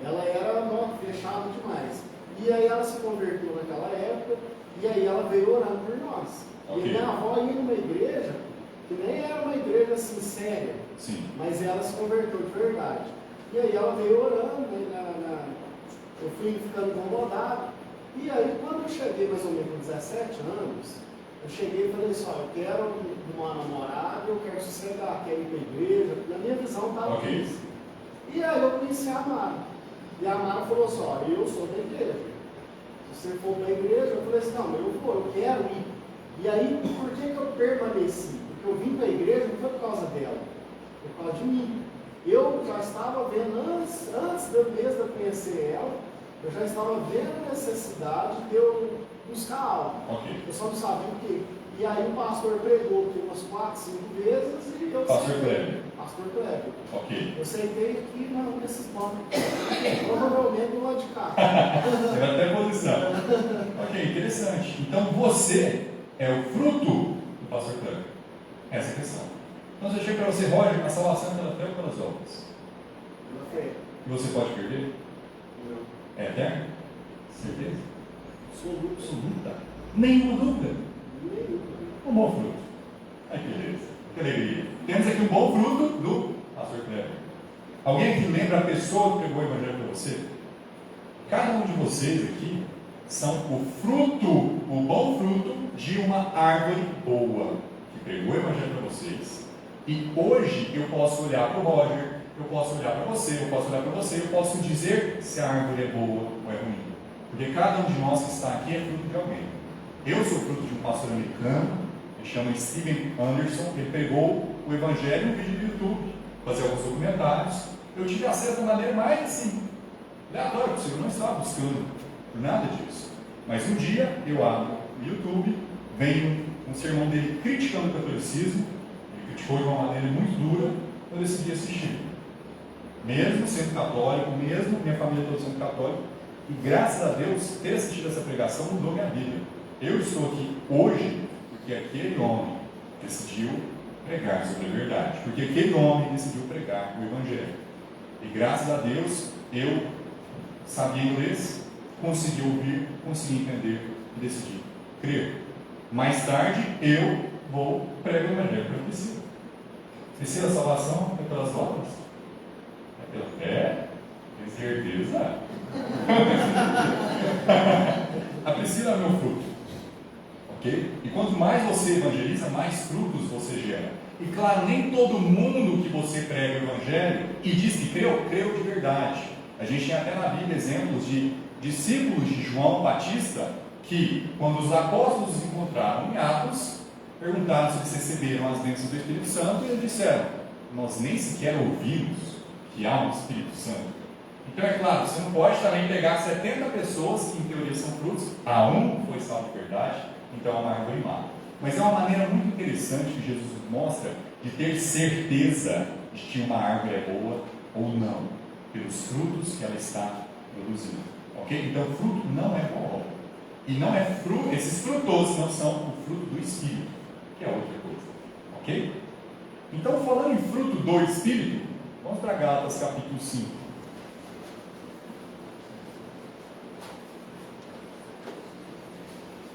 Ela era fechada demais. E aí ela se converteu naquela época, e aí ela veio orando por nós. Okay. E minha avó ia numa igreja, que nem era uma igreja assim séria, mas ela se converteu de verdade. E aí ela veio orando, eu fui ficando incomodado. E aí quando eu cheguei mais ou menos com 17 anos, eu cheguei e falei assim, eu quero uma namorada, eu quero sossegar, quero ir para a igreja. Na minha visão estava isso. E aí eu conheci a Amara. E a Amara falou assim, eu sou da igreja. Se você for para a igreja, eu falei assim, não, eu vou, eu quero ir. E aí, por que eu permaneci? Porque eu vim para a igreja não foi por causa dela, foi por causa de mim. Eu já estava vendo, antes mesmo de eu conhecer ela, eu já estava vendo a necessidade de eu buscar algo. Eu só não sabia o quê. E aí o pastor pregou aqui umas 4, 5 vezes e eu Pastor Kleber. Pastor Kleber. Ok. Eu sentei aqui nesses bancos. Provavelmente do lado de cá. Era até posição. Ok, interessante. Então você é o fruto do pastor Kleber. Essa é a questão. Então, se eu chego para você, Roger, a salvação é pela fé ou pelas obras? Pela fé. E você pode perder? Não. É eterno? Certeza? Absoluta. Nenhuma dúvida. Nenhuma. Um bom fruto. Ai, que beleza. Que alegria. Temos aqui um bom fruto do pastor Kleber. Alguém aqui lembra a pessoa que pregou o Evangelho para você? Cada um de vocês aqui são o fruto, o bom fruto de uma árvore boa que pregou o Evangelho para vocês. E hoje eu posso olhar para o Roger, eu posso olhar para você, eu posso olhar para você, eu posso dizer se a árvore é boa ou é ruim. Porque cada um de nós que está aqui é fruto de alguém. Eu sou fruto de um pastor americano, ele chama Steven Anderson, ele pegou o Evangelho em um vídeo do YouTube, fazia alguns documentários. Eu tive acesso de maneira mais assim, aleatória possível, eu não estava buscando por nada disso. Mas um dia eu abro o YouTube, vem um sermão dele criticando o catolicismo, ele criticou de uma maneira muito dura, eu decidi assistir. Mesmo sendo católico, mesmo minha família toda sendo católica, e graças a Deus, ter assistido essa pregação mudou minha vida. Eu estou aqui hoje porque aquele homem decidiu pregar sobre a verdade, porque aquele homem decidiu pregar o Evangelho. E graças a Deus, eu sabia inglês, consegui ouvir, consegui entender e decidi crer. Mais tarde, eu vou pregar o Evangelho para a Priscila. Priscila, a salvação é pelas obras? É pela fé? Tem certeza? A Priscila é meu fruto. Ok? E quanto mais você evangeliza, mais frutos você gera. E claro, nem todo mundo que você prega o Evangelho e diz que creu de verdade. A gente tem até na Bíblia exemplos de discípulos de João Batista que, quando os apóstolos os encontraram em Atos, perguntaram se eles receberam as bênçãos do Espírito Santo e eles disseram: nós nem sequer ouvimos que há um Espírito Santo. Então é claro, você não pode também pegar 70 pessoas que em teoria são frutos, a um foi salvo de verdade, então é uma árvore má. Mas é uma maneira muito interessante que Jesus mostra de ter certeza de que uma árvore é boa ou não, pelos frutos que ela está produzindo. Ok? Então fruto não é boa obra. E não é fruto, esses frutos não são o fruto do Espírito, que é outra coisa. Ok? Então, falando em fruto do Espírito, vamos para Gálatas capítulo 5.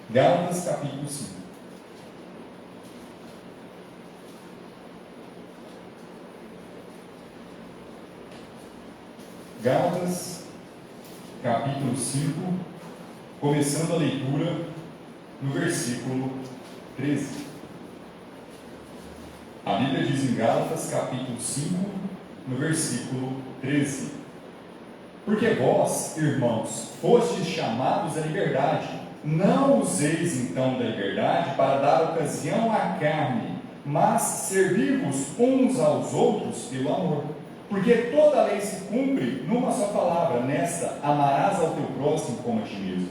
Gálatas capítulo 5. Gálatas capítulo 5, começando a leitura no versículo 13. A Bíblia diz em Gálatas capítulo 5, no versículo 13: porque vós, irmãos, fostes chamados à liberdade, não useis então da liberdade para dar ocasião à carne, mas servi-vos uns aos outros pelo amor. Porque toda a lei se cumpre numa só palavra, nesta: amarás ao teu próximo como a ti mesmo.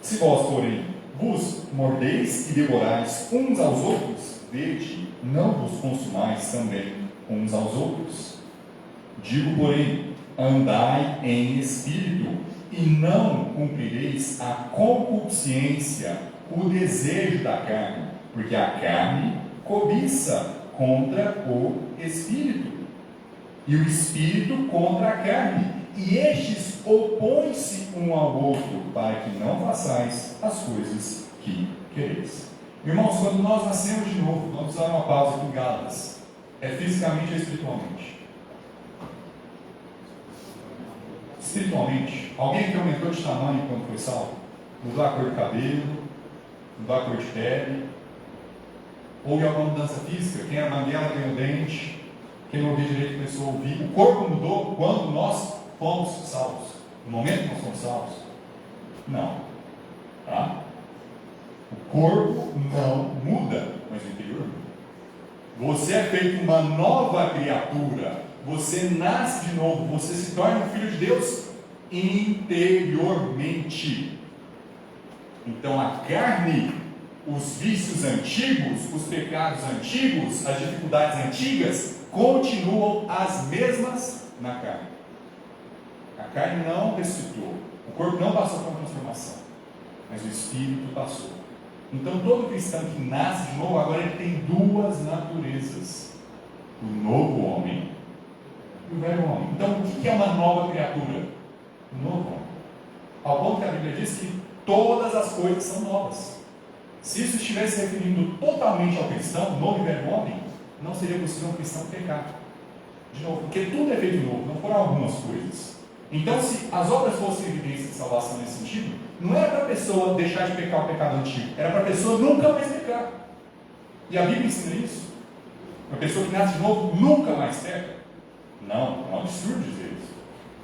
Se vós, porém, vos mordeis e devorais uns aos outros, vede, não vos consumais também uns aos outros. Digo, porém, andai em espírito, e não cumprireis a concupiscência, o desejo da carne, porque a carne cobiça contra o espírito, e o espírito contra a carne, e estes opõem-se um ao outro, para que não façais as coisas que quereis. Irmãos, quando nós nascemos de novo, vamos dar uma pausa aqui em Gálatas, é fisicamente ou espiritualmente? Espiritualmente. Alguém que aumentou de tamanho quando foi salvo? Mudou a cor do cabelo, mudou a cor de pele, houve alguma mudança física? Quem era magrelo ganhou dente, quem não ouvia direito começou a ouvir. O corpo mudou quando nós fomos salvos. No momento que nós fomos salvos? Não. Tá? O corpo não muda, mas o interior muda. Você é feito uma nova criatura. Você nasce de novo. Você se torna um filho de Deus interiormente. Então a carne, os vícios antigos, os pecados antigos, as dificuldades antigas continuam as mesmas na carne. A carne não ressuscitou, o corpo não passou por uma transformação, mas o espírito passou. Então todo cristão que nasce de novo, agora ele tem duas naturezas: o novo homem e o velho homem. Então o que é uma nova criatura? O novo homem. Ao ponto que a Bíblia diz que todas as coisas são novas. Se isso estivesse referindo totalmente ao cristão, novo e velho homem, não seria possível um cristão pecar. De novo, porque tudo é feito novo, não foram algumas coisas. Então, se as obras fossem evidência de salvação nesse sentido, não era para a pessoa deixar de pecar o pecado antigo, era para a pessoa nunca mais pecar. E a Bíblia ensina isso. Uma pessoa que nasce de novo nunca mais peca. Não, é um absurdo dizer isso.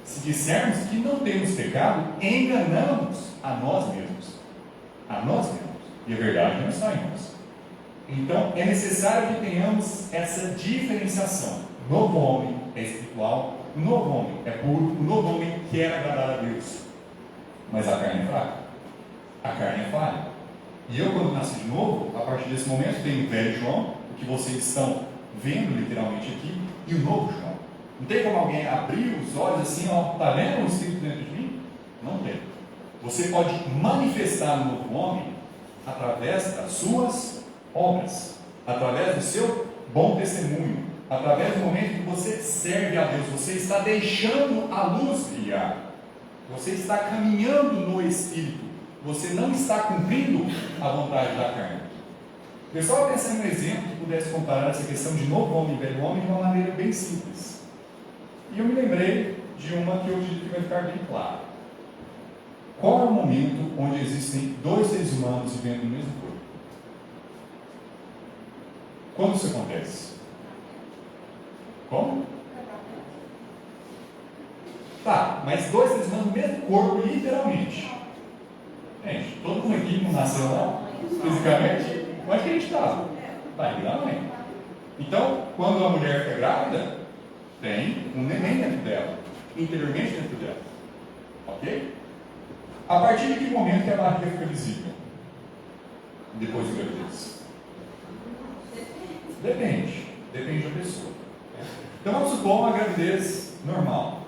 Se dissermos que não temos pecado, enganamos a nós mesmos. A nós mesmos. E a verdade não está em nós. Então, é necessário que tenhamos essa diferenciação. O novo homem é espiritual, o novo homem é puro, o novo homem quer agradar a Deus. Mas a carne é fraca, a carne é falha. E eu, quando nasci de novo, a partir desse momento, tenho o velho João, o que vocês estão vendo literalmente aqui, e o novo João. Não tem como alguém abrir os olhos assim, ó, está vendo o Espírito dentro de mim? Não tem. Você pode manifestar o novo homem através das suas obras, através do seu bom testemunho, através do momento que você serve a Deus, você está deixando a luz brilhar, você está caminhando no Espírito, você não está cumprindo a vontade da carne. Eu estava pensando em um exemplo que pudesse comparar essa questão de novo homem e velho homem de uma maneira bem simples. E eu me lembrei de uma que eu acredito que vai ficar bem claro. Qual é o momento onde existem dois seres humanos vivendo no mesmo corpo? Quando isso acontece? Como? Tá, mas dois seres humanos no mesmo corpo, literalmente. Gente, todo mundo aqui não nasceu lá, fisicamente. Onde que a gente estava? Barriga da mãe. Então, quando a mulher fica grávida, tem um neném dentro dela, interiormente dentro dela. Ok? A partir de que momento que a barriga fica visível? Depois da gravidez? Depende da pessoa. Então vamos supor uma gravidez normal.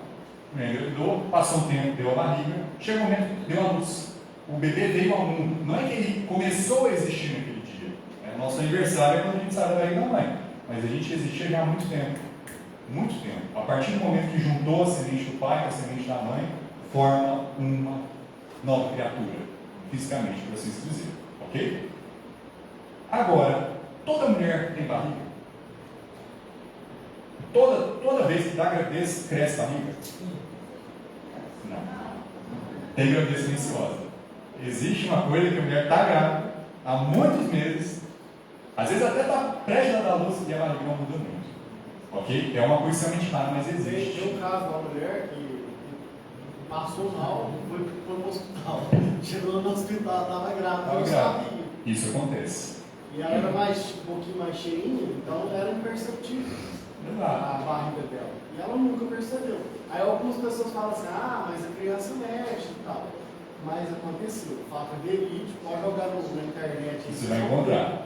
A mulher engravidou, passou um tempo, deu a barriga, chega um momento, deu a luz. O bebê veio ao mundo. Não é que ele começou a existir naquele dia. Nosso aniversário é quando a gente sai da barriga da mãe. Mas a gente existia já há muito tempo. Muito tempo. A partir do momento que juntou a semente do pai com a semente da mãe, forma uma nova criatura, fisicamente, por assim dizer. Ok? Agora, toda mulher tem barriga? Toda vez que dá gravidez, cresce barriga? Não. Tem gravidez silenciosa. Existe uma coisa que a mulher está grávida há muitos meses, às vezes até está prestes a dar luz e a barriga não muda muito. Ok? É uma coisa extremamente rara, mas existe. Tem um caso de uma mulher que passou mal, foi no hospital. Chegou no hospital, estava grávida, não sabia. Isso acontece. E ela era um pouquinho mais cheinha, então era imperceptível a barriga dela. E ela nunca percebeu. Aí algumas pessoas falam assim, mas a criança mexe e tal. Mas aconteceu. Fato verídico, pode jogar na internet. Você vai encontrar.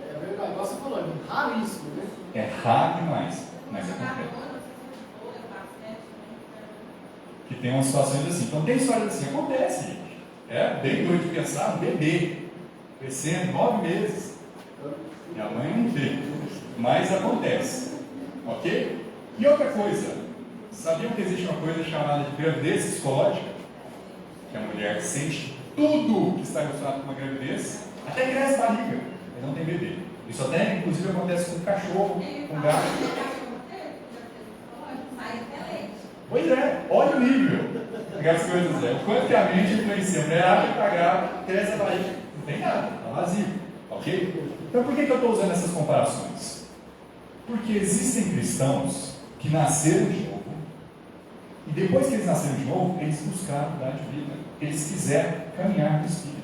É verdade, igual você falou, é raríssimo, né? É raro demais, mas acontece. Que tem umas situações assim. Então tem histórias assim, acontece, gente. É bem doido de pensar, um bebê crescendo 9 meses. E a mãe não vê. Mas acontece. Ok? E outra coisa, sabiam que existe uma coisa chamada de gravidez psicológica? Que a mulher sente tudo que está relacionado com uma gravidez, até cresce barriga, mas não tem bebê. Isso até, inclusive, acontece com cachorro, com gato. Pois é, olha o nível. Aquelas coisas, o quanto que a mente influencia. A mulher abre para grávida, cresce a barriga, não tem nada, está vazio. Ok? Então por que eu estou usando essas comparações? Porque existem cristãos que nasceram de novo, e depois que eles nasceram de novo, eles buscaram mudar de vida. Eles quiseram caminhar no Espírito.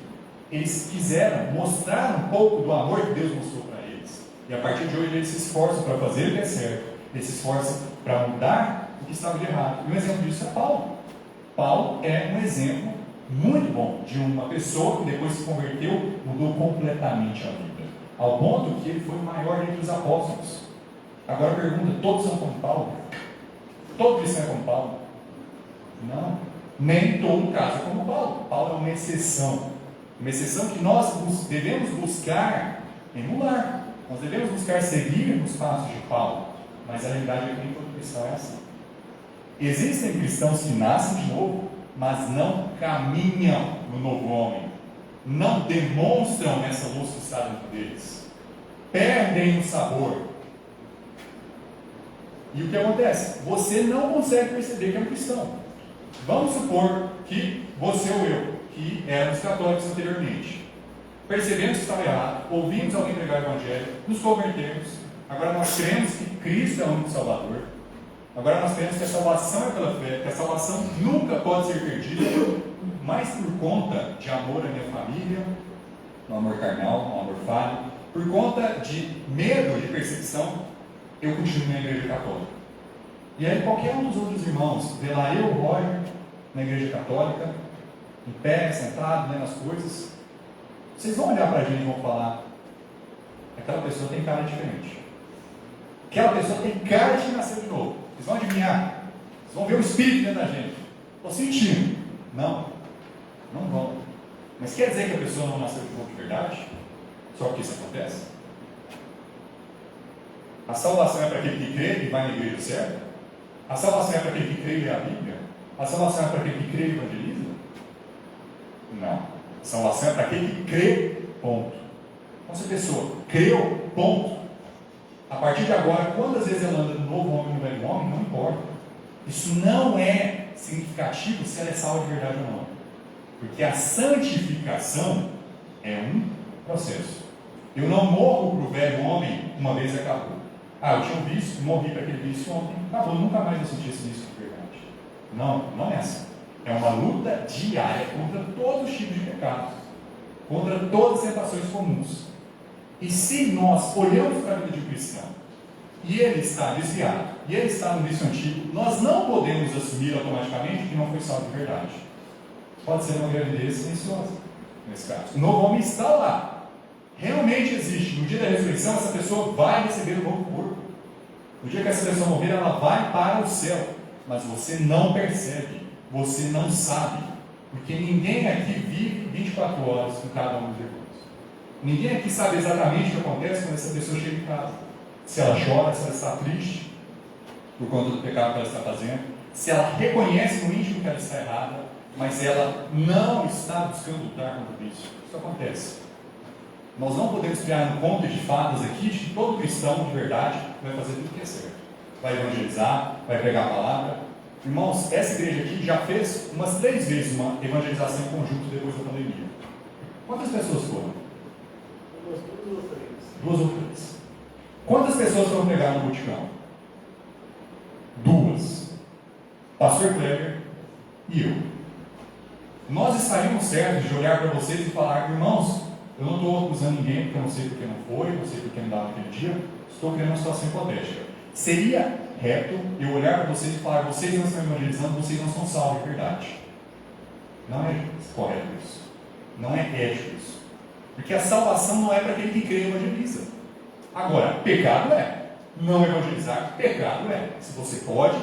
Eles quiseram mostrar um pouco do amor que Deus mostrou para eles. E a partir de hoje eles se esforçam para fazer o que é certo. Eles se esforçam para mudar o que estava de errado. E um exemplo disso é Paulo. Paulo é um exemplo muito bom de uma pessoa que depois se converteu, mudou completamente a vida. Ao ponto que ele foi o maior entre os apóstolos. Agora a pergunta, todos são como Paulo? Todo cristão é como Paulo? Não. Nem todo caso é como Paulo. Paulo é uma exceção. Uma exceção que nós devemos buscar emular. Nós devemos buscar seguir nos passos de Paulo. Mas a realidade é que nem todo cristão é assim. Existem cristãos que nascem de novo, mas não caminham no novo homem. Não demonstram essa luz que está dentro deles. Perdem o sabor. E o que acontece? Você não consegue perceber que é um cristão. Vamos supor que você ou eu, que éramos católicos anteriormente, percebemos que estava errado, ouvimos alguém pregar o Evangelho, nos convertemos, agora nós cremos que Cristo é o único Salvador, agora nós cremos que a salvação é pela fé, que a salvação nunca pode ser perdida, mas por conta de amor à minha família, no amor carnal, no amor falho. Por conta de medo de perseguição, eu continuo na igreja católica. E aí qualquer um dos outros irmãos, vê lá eu, o Roger, na igreja católica, em pé, sentado, lendo as coisas, vocês vão olhar para a gente e vão falar, aquela pessoa tem cara diferente. Aquela pessoa tem cara de nascer de novo. Vocês vão adivinhar. Vocês vão ver o espírito dentro da gente. Estou sentindo. Não. Não vão. Mas quer dizer que a pessoa não nasceu de novo de verdade? Só que isso acontece? A salvação é para aquele que crê e vai na igreja certa? A salvação é para aquele que crê e lê a Bíblia? A salvação é para aquele que crê e evangeliza? Não. A salvação é para aquele que crê, ponto. Então, se a pessoa creu, ponto. A partir de agora, quantas vezes ela anda no novo homem e no velho homem, não importa. Isso não é significativo se ela é salva de verdade ou não. Porque a santificação é um processo. Eu não morro para o velho homem uma vez e acabou. Eu tinha um vício, morri para aquele vício ontem, acabou, nunca mais eu senti esse vício de verdade. Não, não é assim. É uma luta diária contra todos os tipos de pecados, contra todas as tentações comuns. E se nós olhamos para a vida de um cristão e ele está desviado, e ele está no vício antigo, nós não podemos assumir automaticamente que não foi salvo de verdade. Pode ser uma gravidez silenciosa, nesse caso. O novo homem está lá. Realmente existe. No dia da ressurreição, essa pessoa vai receber o novo corpo. No dia que essa pessoa morrer, ela vai para o céu. Mas você não percebe, você não sabe. Porque ninguém aqui vive 24 horas com cada um dos irmãos. Ninguém aqui sabe exatamente o que acontece quando essa pessoa chega em casa. Se ela chora, se ela está triste por conta do pecado que ela está fazendo, se ela reconhece no íntimo que ela está errada, mas ela não está buscando lutar contra isso. Isso acontece. Nós não podemos criar um conto de fadas aqui de que todo cristão de verdade vai fazer tudo o que é certo. Vai evangelizar, vai pregar a palavra. Irmãos, essa igreja aqui já fez umas 3 vezes uma evangelização em conjunto depois da pandemia. Quantas pessoas foram? 2 ou 3. 2 ou 3. Quantas pessoas foram pregar no Boticão? 2. Pastor Kleber e eu. Nós estaríamos certos de olhar para vocês e falar, irmãos, eu não estou acusando ninguém porque eu não sei porque não foi, não sei porque não dava naquele dia, estou criando uma situação hipotética. Seria reto eu olhar para vocês e falar, vocês não estão evangelizando, vocês não são salvos de verdade. Não é correto isso. Não é ético isso. Porque a salvação não é para aquele que crê e evangeliza. Agora, pecado é. Não evangelizar, pecado é. Se você pode,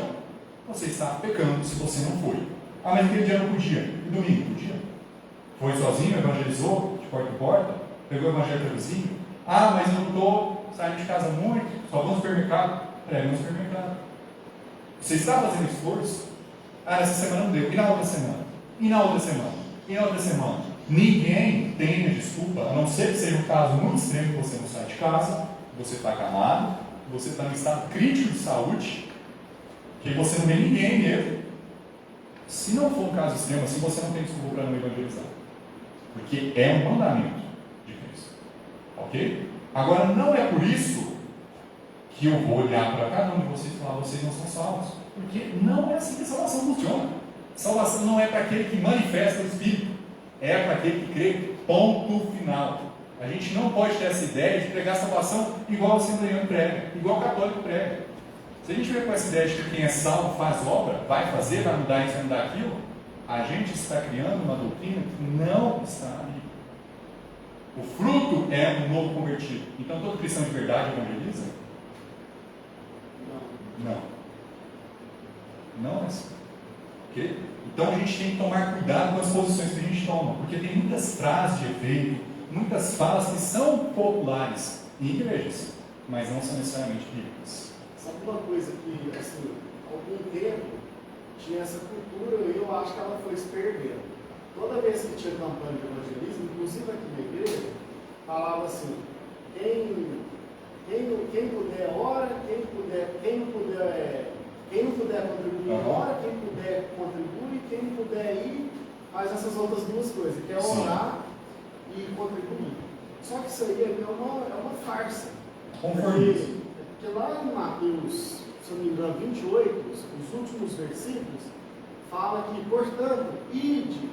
você está pecando se você não foi. Mas aquele dia não podia. E domingo podia? Foi sozinho, evangelizou, de porta em porta, pegou o evangelho para o vizinho. Mas eu não estou saindo de casa muito, só vou no supermercado. Prega no supermercado. Você está fazendo esforço? Essa semana não deu. E na outra semana? E na outra semana? E na outra semana? Ninguém tem a desculpa, a não ser que seja um caso muito extremo que você não sai de casa, você está acamado, você está em estado crítico de saúde, que você não vê ninguém mesmo. Se não for um caso extremo assim, você não tem desculpa para não evangelizar. Porque é um mandamento de Cristo. Ok? Agora, não é por isso que eu vou olhar para cada um de vocês e falar, vocês não são salvos. Porque não é assim que a salvação funciona. Salvação não é para aquele que manifesta o Espírito. É para aquele que crê, ponto final. A gente não pode ter essa ideia de pregar salvação igual o assembleiano prega, igual o católico prega. Se a gente vier com essa ideia de que quem é salvo faz obra, vai fazer, vai mudar isso, vai mudar aquilo, a gente está criando uma doutrina que não está ali. O fruto é um novo convertido. Então todo cristão de verdade evangeliza? Não. Não é assim. Okay? Então a gente tem que tomar cuidado com as posições que a gente toma, porque tem muitas frases de efeito, muitas falas que são populares em igrejas, mas não são necessariamente bíblicas. Sabe uma coisa que, assim, há algum tempo tinha essa cultura e eu acho que ela foi se perdendo. Toda vez que tinha campanha de evangelismo, inclusive aqui na igreja, falava assim, quem puder ora, quem não puder contribuir ora, quem puder contribui, quem não puder ir, faz essas outras 2 coisas, que é orar e contribuir. Só que isso aí é uma farsa. Porque lá em Mateus, se eu não me engano, 28, os últimos versículos, fala que, portanto, ide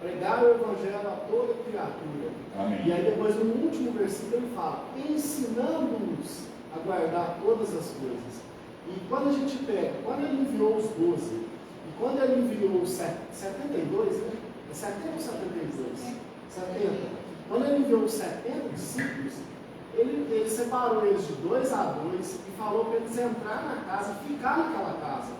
pregar o evangelho a toda criatura. Amém. E aí depois no último versículo ele fala, ensinando-nos a guardar todas as coisas. E quando a gente pega, quando ele enviou os 12, e quando ele enviou os 72, né? É 70 ou 72? 70. Quando ele enviou os 70 discípulos, ele separou eles de 2 a 2 e falou para eles entrar na casa, ficar naquela casa,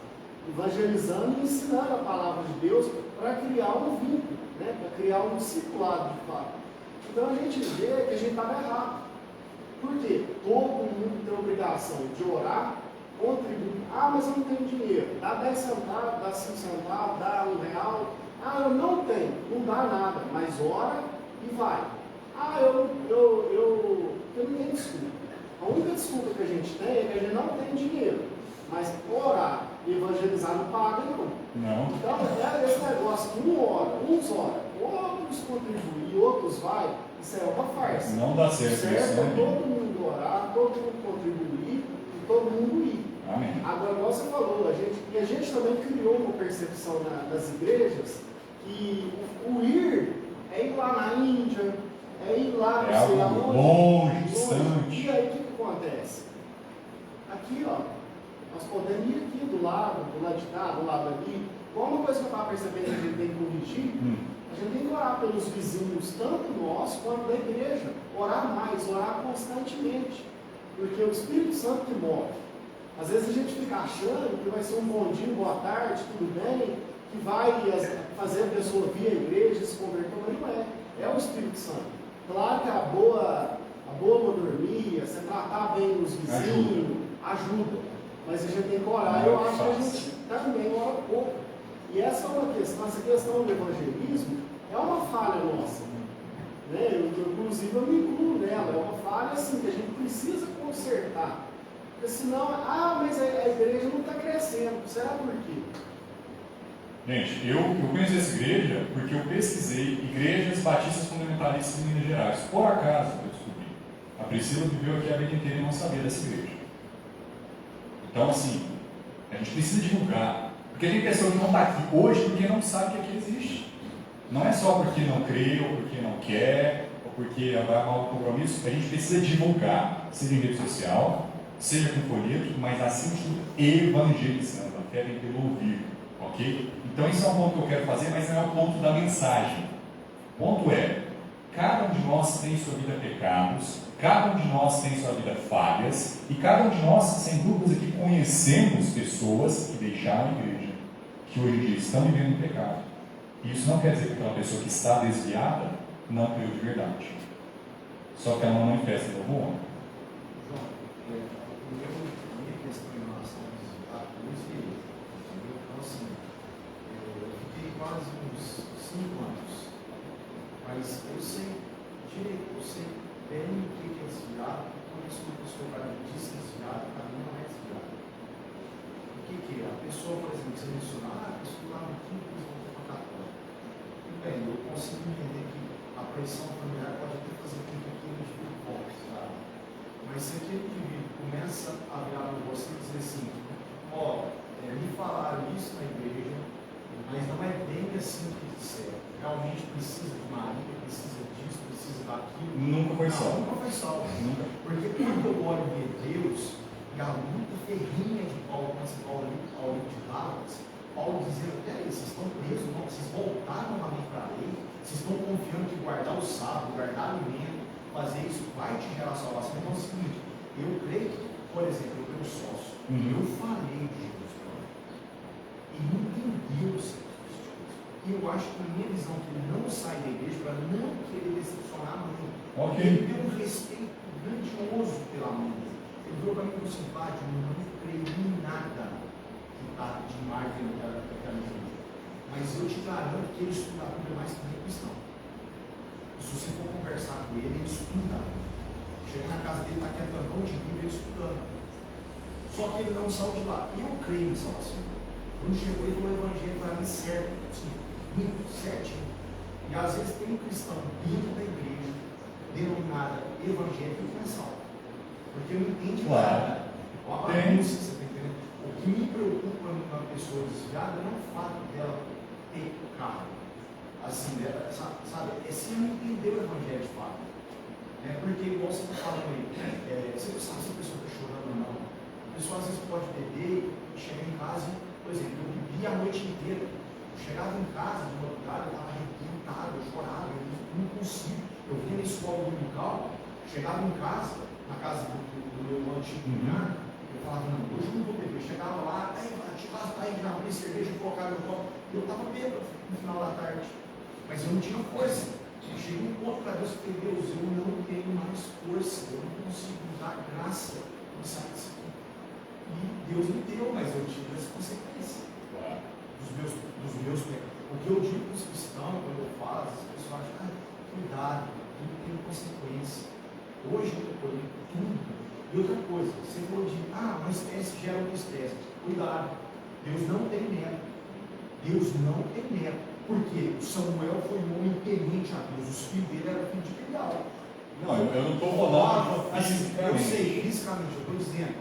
evangelizando e ensinando a palavra de Deus para criar um vínculo, né? Para criar um discipulado de fato. Então a gente vê que a gente estava errado. Por quê? Todo mundo tem a obrigação de orar, contribuir. Ah, mas eu não tenho dinheiro. Dá 10 centavos, dá 5 centavos, dá R$1. Ah, eu não tenho. Não dá nada. Mas ora e vai. Ah, eu não tenho desculpa. A única desculpa que a gente tem é que a gente não tem dinheiro. Mas orar e evangelizar não paga, não. Não. Então, é esse negócio que uns oram, outros contribuem e outros vai, isso é uma farsa. Não dá certo isso, Certo é né? todo mundo orar, todo mundo contribuir e todo mundo ir. Amém. Agora, igual você falou, a gente também criou uma percepção nas igrejas que o ir é ir lá na Índia, é ir lá, É não sei algo aonde, longe, distante. E aí o que acontece? Aqui, ó, nós podemos ir aqui do lado de cá, do lado ali. Qual uma coisa que eu estava percebendo que a gente tem que corrigir? A gente tem que orar pelos vizinhos, tanto nós quanto da igreja. Orar mais, orar constantemente. Porque é o Espírito Santo que move. Às vezes a gente fica achando que vai ser um bom dia, boa tarde, tudo bem, que vai fazer a pessoa vir à igreja, se converter, mas não é. É o Espírito Santo. Claro que a boa mordomia, você tratar bem os vizinhos, ajuda. Mas a gente tem que orar. Eu acho que a gente também ora pouco. E essa é uma questão, essa questão do evangelismo é uma falha nossa. Né? Inclusive eu me incluo nela, é uma falha assim, que a gente precisa consertar. Porque senão, mas a igreja não está crescendo. Será por quê? Gente, eu conheço essa igreja porque eu pesquisei igrejas batistas fundamentalistas em Minas Gerais. Por acaso eu descobri. A Priscila viveu aqui a vida inteira e não sabia dessa igreja. Então, assim, a gente precisa divulgar. Porque tem pessoa que não está aqui hoje porque não sabe que aqui existe. Não é só porque não crê, ou porque não quer, ou porque vai mal o compromisso. A gente precisa divulgar, seja em rede social, seja com folheto, mas acima de tudo, evangelizando. A fé vem pelo ouvir, ok? Então, isso é um ponto que eu quero fazer, mas não é o ponto da mensagem. O ponto é, cada um de nós tem em sua vida pecados, cada um de nós tem em sua vida falhas, e cada um de nós, sem dúvidas aqui, conhecemos pessoas que deixaram a igreja, que hoje em dia estão vivendo em pecado. E isso não quer dizer que aquela pessoa que está desviada não creu de verdade. Só que ela não manifesta o novo homem. João, a minha questão em relação aos desviados, então assim, eu fiquei quase uns 5 anos, mas eu sei direito, eu sei bem o que é desviado, quando isso uma pessoa para mim diz desviado, para mim não é desviado. O que é? A pessoa, por exemplo, você mencionar, a pessoa lá no quinto bem, eu consigo entender que a pressão familiar pode até fazer com que aquilo fique forte, sabe? Mas se aquele indivíduo começa a virar para você e dizer assim, me falaram isso na igreja, mas não é bem assim que disseram. Realmente precisa de Maria, precisa disso, precisa daquilo. Nunca foi salvo. Nunca foi salvo. Nunca. Porque quando eu olho ver Deus, e a luta ferrinha de Paulo, quando você fala ao livro de Gálatas, Paulo dizendo, peraí, vocês estão presos, não? Vocês voltaram novamente para a lei, vocês estão confiando que guardar o sábado, guardar alimento, fazer isso vai te gerar salvação. Então é o seguinte, eu creio que, por exemplo, eu tenho sócio, eu falei de Jesus para ele, e entendeu os seus destinos. E eu acho que a minha visão que ele não sai da igreja para não querer decepcionar muito. Okay. Ele tem um respeito grandioso pela mãe. Ele virou para mim com simpático, eu não creio em nada de marketing daquela gente. Mas eu te garanto que ele estuda a Bíblia mais que nem cristão. Se você for conversar com ele, ele estuda. Chega na casa dele, está quietão de Bíblia, ele estudando. Só que ele não saiu de lá. E eu creio em salvação. Quando chegou, ele falou o evangelho para mim certo, assim, muito certinho. E às vezes tem um cristão dentro da igreja, denominada evangélica, que não é salvo. Porque não entende nada. Uma bagunça, você está entendendo? O que me preocupa numa pessoa desviada não é o fato dela ter carro. assim, sabe, é se não entender o evangelho de fato. Porque, igual você está falando aí, você não sabe se a pessoa está chorando ou não. A pessoa às vezes pode beber e chegar em casa, por exemplo, eu bebi a noite inteira. Eu chegava em casa de madrugada, eu estava arrebentado, eu chorava, eu não consigo. Eu vinha na escola dominical, chegava em casa, na casa do meu antigo cunhado, eu falava, não, hoje eu não vou beber. Eu chegava lá, aí já abri cerveja, colocava no copo, e eu estava bêbado no final da tarde. Mas eu não tinha força. Eu cheguei um ponto para Deus e falei, Deus, eu não tenho mais força, eu não consigo usar graça para sair disso aqui. E Deus me deu, mas eu tive as consequências dos meus pecados. O que eu digo para os cristãos, quando eu falo, as pessoas acham, cuidado, tudo tem consequência. Hoje eu estou colhendo tudo. E outra coisa, você falou de, uma espécie gera outra espécie. Cuidado, Deus não tem neto. Deus não tem neto. Porque Samuel foi um homem temente a Deus, os filhos dele eram filhos de Belial. Não, eu não estou falando assim, eu sei, fisicamente, eu estou dizendo,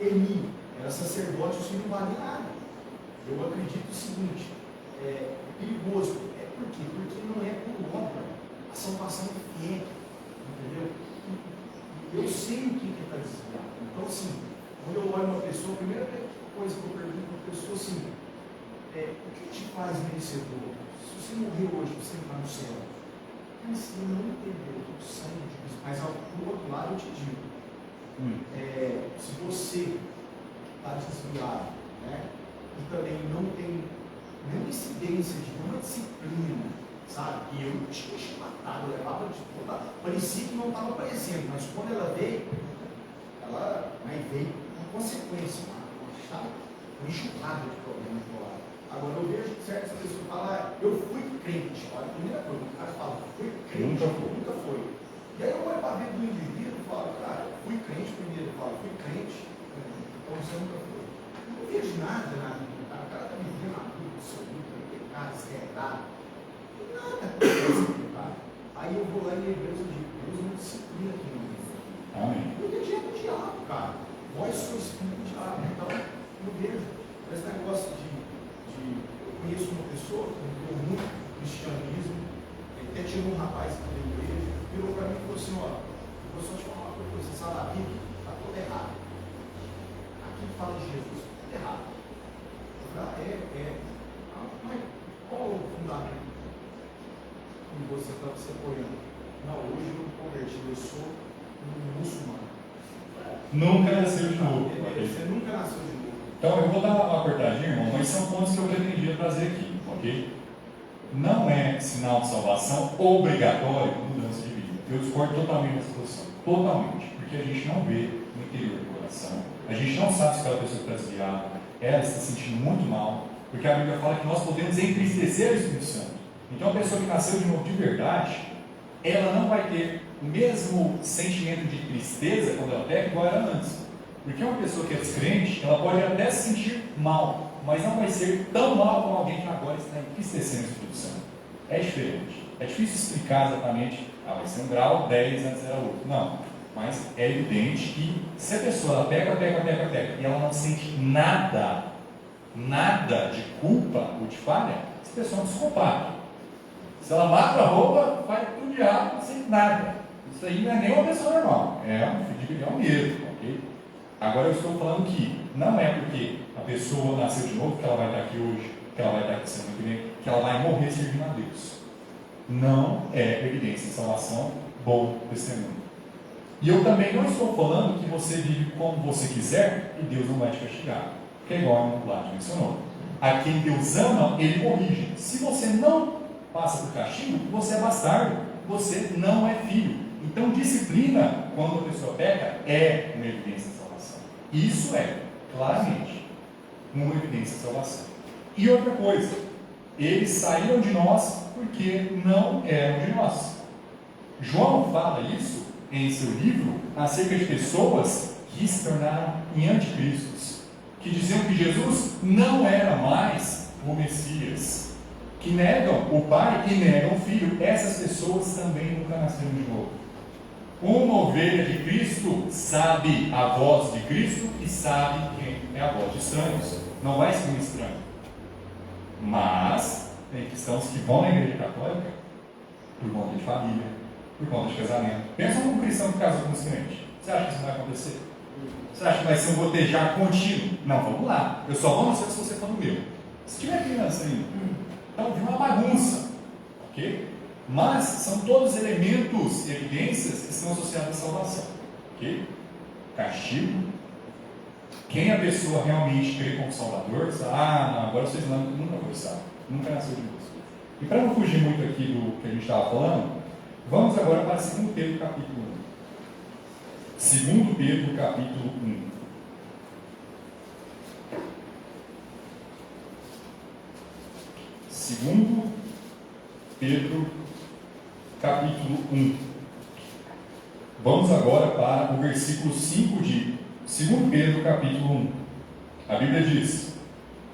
Eli era sacerdote, os filhos não valem nada. Eu acredito o seguinte, é perigoso. Por quê? Porque não é por obra, a salvação é fé, entendeu? Eu sei o que está desviado. Então, assim, quando eu olho uma pessoa, a primeira coisa que eu pergunto para a pessoa, assim, o que te faz merecedor? Se você morrer hoje, você entrar no céu. Mas você não entendeu o sangue de Cristo. Mas, por outro lado, eu te digo, se você está desviado, e também não tem nenhuma incidência de nenhuma disciplina, sabe? E eu tinha chimatado, eu levava de toda. Parecia que não estava aparecendo, mas quando ela veio veio com consequência, uma enxurrada de problemas do lado. Agora eu vejo certas pessoas falar, eu fui crente. Olha, a primeira coisa, o cara fala, fui crente, nunca foi. E aí eu olho para a vida do indivíduo e falo, cara, fui crente primeiro, eu falo, fui crente, então você nunca foi. Eu não vejo nada na vida, o cara está vivendo a vida absoluta, pecado, esquerdado. Nada acontece com o cara. Aí eu vou lá em Hebreus e digo, Deus não disciplina aqui no mundo. Amém. Porque é dia do diabo, cara. Vós sois filho do diabo. Então, eu vejo esse negócio de. Eu conheço uma pessoa que entrou muito no cristianismo, até tinha um rapaz aqui da igreja, virou para mim e falou assim: ó, eu vou só te falar uma coisa, você sabe, a Bíblia está toda errada. Aqui fala de Jesus, tudo errado. Eu falei, mas qual o fundamento que você está se apoiando? Não, hoje eu me converti, eu sou um muçulmano. Nunca nasceu de novo. Você nunca nasceu de novo. Então eu vou dar uma cortadinha, irmão, mas são pontos que eu pretendia trazer aqui, ok? Não é sinal de salvação obrigatório mudança de vida. Eu discordo totalmente dessa posição. Totalmente. Porque a gente não vê no interior do coração. A gente não sabe se aquela pessoa está desviada, ela está se sentindo muito mal, porque a Bíblia fala que nós podemos entristecer o Espírito Santo. Então a pessoa que nasceu de novo de verdade, ela não vai ter o mesmo sentimento de tristeza quando ela peca igual era antes. Porque uma pessoa que é descrente, ela pode até se sentir mal, mas não vai ser tão mal como alguém que agora está entristecendo o Espírito Santo. É diferente. É difícil explicar exatamente, vai ser um grau 10 antes era outro. Não. Mas é evidente que se a pessoa ela peca, e ela não sente nada de culpa ou de falha, essa pessoa é um psicopata. Se ela mata a roupa, vai pro diabo sem nada. Isso aí não é nem uma pessoa normal, é um filho de bilhão mesmo, ok? Agora eu estou falando que não é porque a pessoa nasceu de novo que ela vai estar aqui hoje, que ela vai estar aqui semana que vem, que ela vai morrer servindo a Deus. Não é evidência de salvação, bom testemunho. E eu também não estou falando que você vive como você quiser e Deus não vai te castigar. Que é igual o Lado mencionou. A quem Deus ama, Ele corrige. Se você não passa por castigo, você é bastardo, você não é filho. Então disciplina, quando a pessoa peca, é uma evidência de salvação. Isso é, claramente, uma evidência de salvação. E outra coisa, eles saíram de nós porque não eram de nós. João fala isso em seu livro acerca de pessoas que se tornaram em anticristos, que diziam que Jesus não era mais o Messias, que negam o Pai e negam o Filho. Essas pessoas também nunca nasceram de novo. Uma ovelha de Cristo sabe a voz de Cristo e sabe quem é a voz de estranhos. Não vai ser um estranho, mas tem que estar cristãos que vão na igreja católica por conta de família, por conta de casamento. Pensa num cristão que casa com um descrente. Você acha que isso vai acontecer? Você acha que vai ser um gotejar contínuo? Não, vamos lá. Eu só vou no seu se você for no meu. Se tiver criança ainda, então viu uma bagunça. Ok? Mas são todos elementos e evidências que estão associados à salvação. Ok? Castigo. Quem a pessoa realmente crê como Salvador, não, agora vocês nunca vão estar. Nunca nasceu de Deus. E para não fugir muito aqui do que a gente estava falando, vamos agora para 2 Pedro capítulo 1. 2 Pedro capítulo 1. Segundo Pedro capítulo 1. Vamos agora para o versículo 5 de 2 Pedro capítulo 1. A Bíblia diz: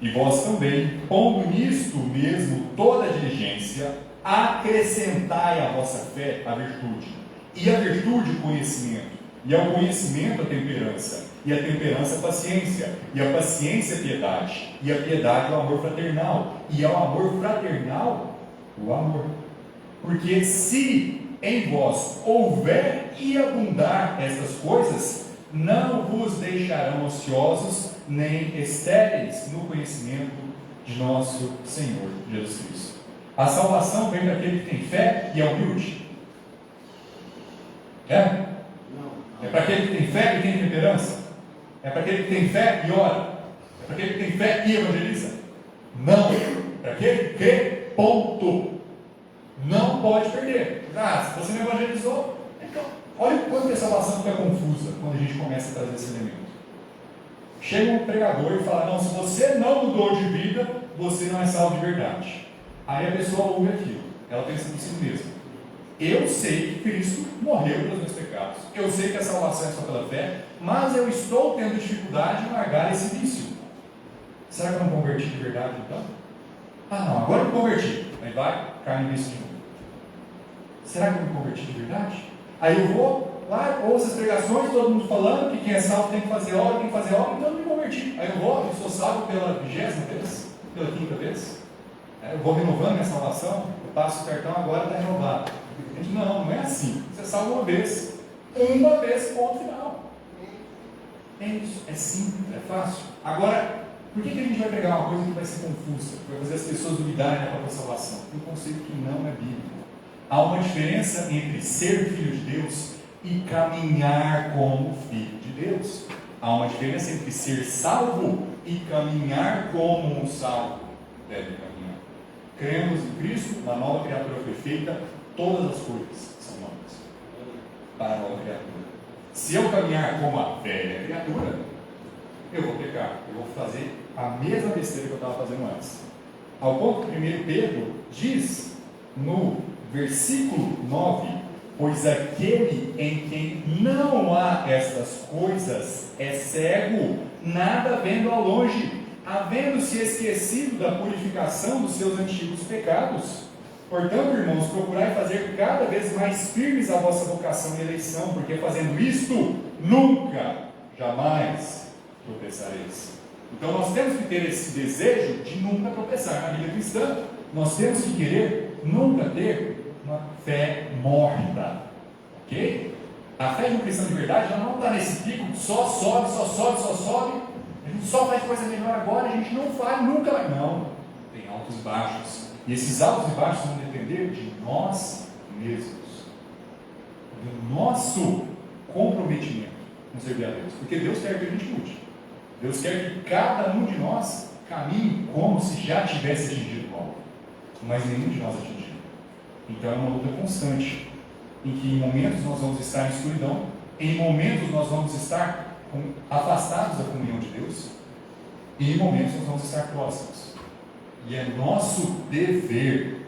e vós também, pondo nisto mesmo toda a diligência, acrescentai à vossa fé a virtude, e a virtude o conhecimento, e ao conhecimento a temperança, e a temperança a paciência, e a paciência a piedade, e a piedade o amor fraternal, e ao amor fraternal o amor. Porque se em vós houver e abundar estas coisas, não vos deixarão ociosos nem estéreis no conhecimento de nosso Senhor Jesus Cristo. A salvação vem daquele que tem fé e é humilde. É? É para aquele que tem fé e tem temperança? É para aquele que tem fé e ora? É para aquele que tem fé e evangeliza? Não. É para aquele que crê, ponto. Não pode perder. Se você não evangelizou, então, olha o quanto a salvação fica confusa quando a gente começa a trazer esse elemento. Chega um pregador e fala: não, se você não mudou de vida, você não é salvo de verdade. Aí a pessoa ouve aquilo, ela pensa por si mesma: eu sei que Cristo morreu pelos meus pecados, eu sei que a salvação é só pela fé, mas eu estou tendo dificuldade em largar esse vício. Será que eu não converti de verdade então? Não, agora eu me converti. Aí vai, cai no vício de novo. Será que eu me converti de verdade? Aí eu vou lá, ouço as pregações, todo mundo falando que quem é salvo tem que fazer obra, então eu me converti. Aí eu sou salvo pela 20ª vez, pela 5ª vez. Eu vou renovando minha salvação, eu passo o cartão, agora está renovado. Não é assim. Você é salvo uma vez, ponto final. É isso, é simples, é fácil. Agora, por que a gente vai pregar uma coisa que vai ser confusa? Vai fazer as pessoas duvidarem da própria salvação? Um conceito que não é bíblico. Há uma diferença entre ser filho de Deus e caminhar como filho de Deus. Há uma diferença entre ser salvo e caminhar como um salvo deve caminhar. Cremos em Cristo, uma nova criatura foi feita, todas as coisas são novas para a nova criatura. Se eu caminhar como a velha criatura, eu vou pecar, eu vou fazer a mesma besteira que eu estava fazendo antes. Ao ponto que 1 Pedro diz no versículo 9: pois aquele em quem não há estas coisas é cego, nada vendo ao longe, havendo-se esquecido da purificação dos seus antigos pecados. Portanto, irmãos, procurai fazer cada vez mais firmes a vossa vocação e eleição, porque fazendo isto, nunca, jamais tropeçareis. Então nós temos que ter esse desejo de nunca tropeçar na vida cristã. Nós temos que querer nunca ter uma fé morta. Ok? A fé de um cristão de verdade já não está nesse pico que só sobe. A gente só faz coisa melhor agora, a gente não faz, nunca vai. Não, tem altos e baixos. E esses altos e baixos vão depender de nós mesmos, do nosso comprometimento com servir a Deus. Porque Deus quer que a gente lute. Deus quer que cada um de nós caminhe como se já tivesse atingido o alvo, mas nenhum de nós atingiu. Então é uma luta constante, em que em momentos nós vamos estar em escuridão, em momentos nós vamos estar afastados da comunhão de Deus, e em momentos nós vamos estar próximos. E é nosso dever,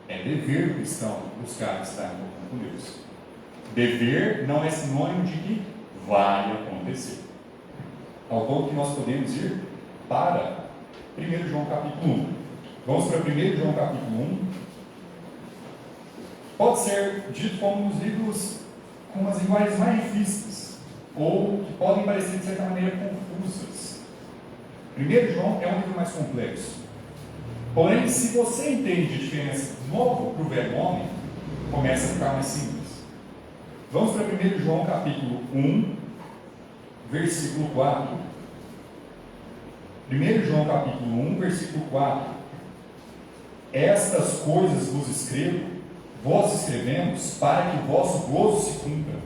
é dever do cristão buscar estar em comunhão com Deus. Dever não é sinônimo de que vai acontecer. Ao ponto que nós podemos ir para 1 João capítulo 1. Vamos para 1 João capítulo 1. Pode ser dito como um dos livros com umas linguagens mais difíceis, ou que podem parecer de certa maneira confusas. 1 João é um livro mais complexo. Porém, se você entende a diferença do novo para o velho homem, começa a ficar mais simples. Vamos para 1 João capítulo 1, versículo 4. 1 João capítulo 1, versículo 4. Estas coisas vos escrevo, vós escrevemos, para que o vosso gozo se cumpra.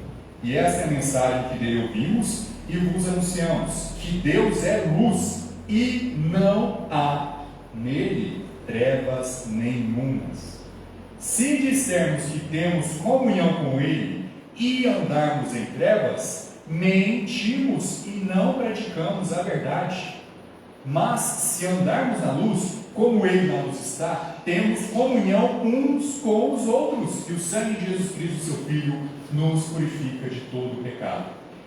E esta é a mensagem que dele ouvimos e vos anunciamos, que Deus é luz e não há nele trevas nenhumas. Se dissermos que temos comunhão com ele e andarmos em trevas, mentimos e não praticamos a verdade. Mas se andarmos na luz, como ele na luz está, temos comunhão uns com os outros, e o sangue de Jesus Cristo, seu Filho, nos purifica de todo o pecado.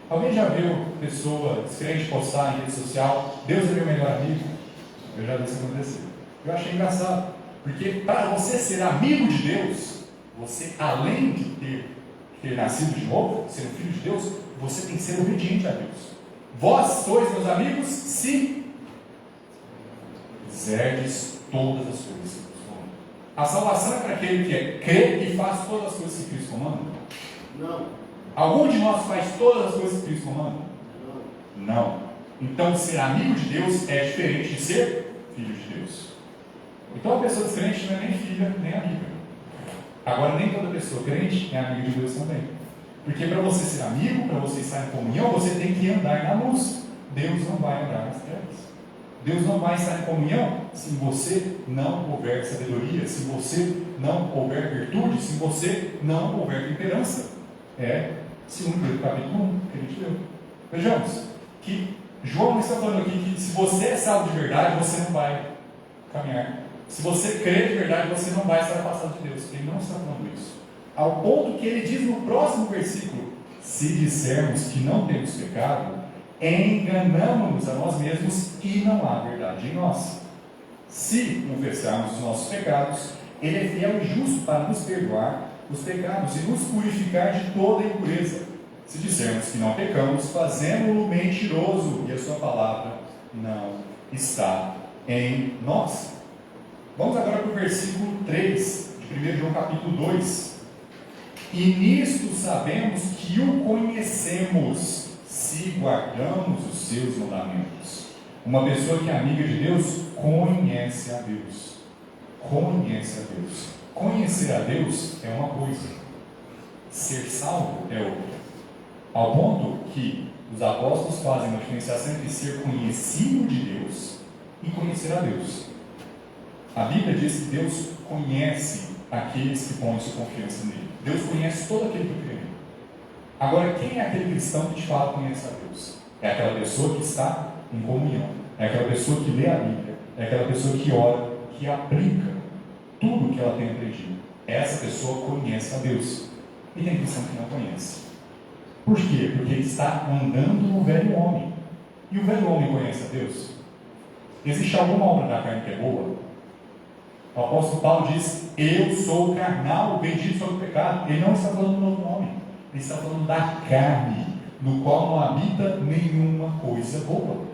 Alguém já viu pessoa descrente postar em rede social: Deus é meu melhor amigo? Eu já vi isso acontecer. Eu achei engraçado, porque para você ser amigo de Deus, você, além de ter nascido de novo, ser um filho de Deus, você tem que ser obediente a Deus. Vós sois meus amigos se fizerdes todas as coisas que Cristo comanda. A salvação é para aquele que crê e faz todas as coisas que Cristo comanda? Não. Algum de nós faz todas as coisas que Cristo comanda? Não. Não. Então, ser amigo de Deus é diferente de ser filho de Deus. Então, a pessoa descrente não é nem filha, nem amiga. Agora, nem toda pessoa crente é amiga de Deus também. Porque para você ser amigo, para você estar em comunhão, você tem que andar na luz. Deus não vai andar nas trevas. Deus não vai estar em comunhão se você não houver sabedoria, se você não houver virtude, se você não houver temperança. É 2 Pedro capítulo 1 que a gente leu. Vejamos que João está falando aqui que se você é salvo de verdade, você não vai caminhar. Se você crê de verdade, você não vai estar afastado de Deus. Ele não está falando isso. Ao ponto que ele diz no próximo versículo: se dissermos que não temos pecado, enganamos-nos a nós mesmos e não há verdade em nós. Se confessarmos os nossos pecados, ele é fiel e justo para nos perdoar os pecados e nos purificar de toda impureza. Se dissermos que não pecamos, fazemos-lo mentiroso e a sua palavra não está em nós. Vamos agora para o versículo 3 de 1 João capítulo 2. E nisto sabemos que o conhecemos, se guardamos os seus mandamentos. Uma pessoa que é amiga de Deus conhece a Deus. Conhece a Deus. Conhecer a Deus é uma coisa, ser salvo é outra. Ao ponto que os apóstolos fazem uma diferenciação entre ser conhecido de Deus e conhecer a Deus. A Bíblia diz que Deus conhece aqueles que põem sua confiança nele. Deus conhece todo aquele que crê nele. Agora, quem é aquele cristão que de fato conhece a Deus? É aquela pessoa que está em comunhão, é aquela pessoa que lê a Bíblia, é aquela pessoa que ora, que aplica tudo que ela tem aprendido. Essa pessoa conhece a Deus. E tem cristão que não conhece. Por quê? Porque ele está andando no velho homem. E o velho homem conhece a Deus? Existe alguma obra da carne que é boa? O apóstolo Paulo diz: eu sou carnal, bendito sobre o pecado. Ele não está falando do novo homem. Ele está falando da carne, no qual não habita nenhuma coisa boa.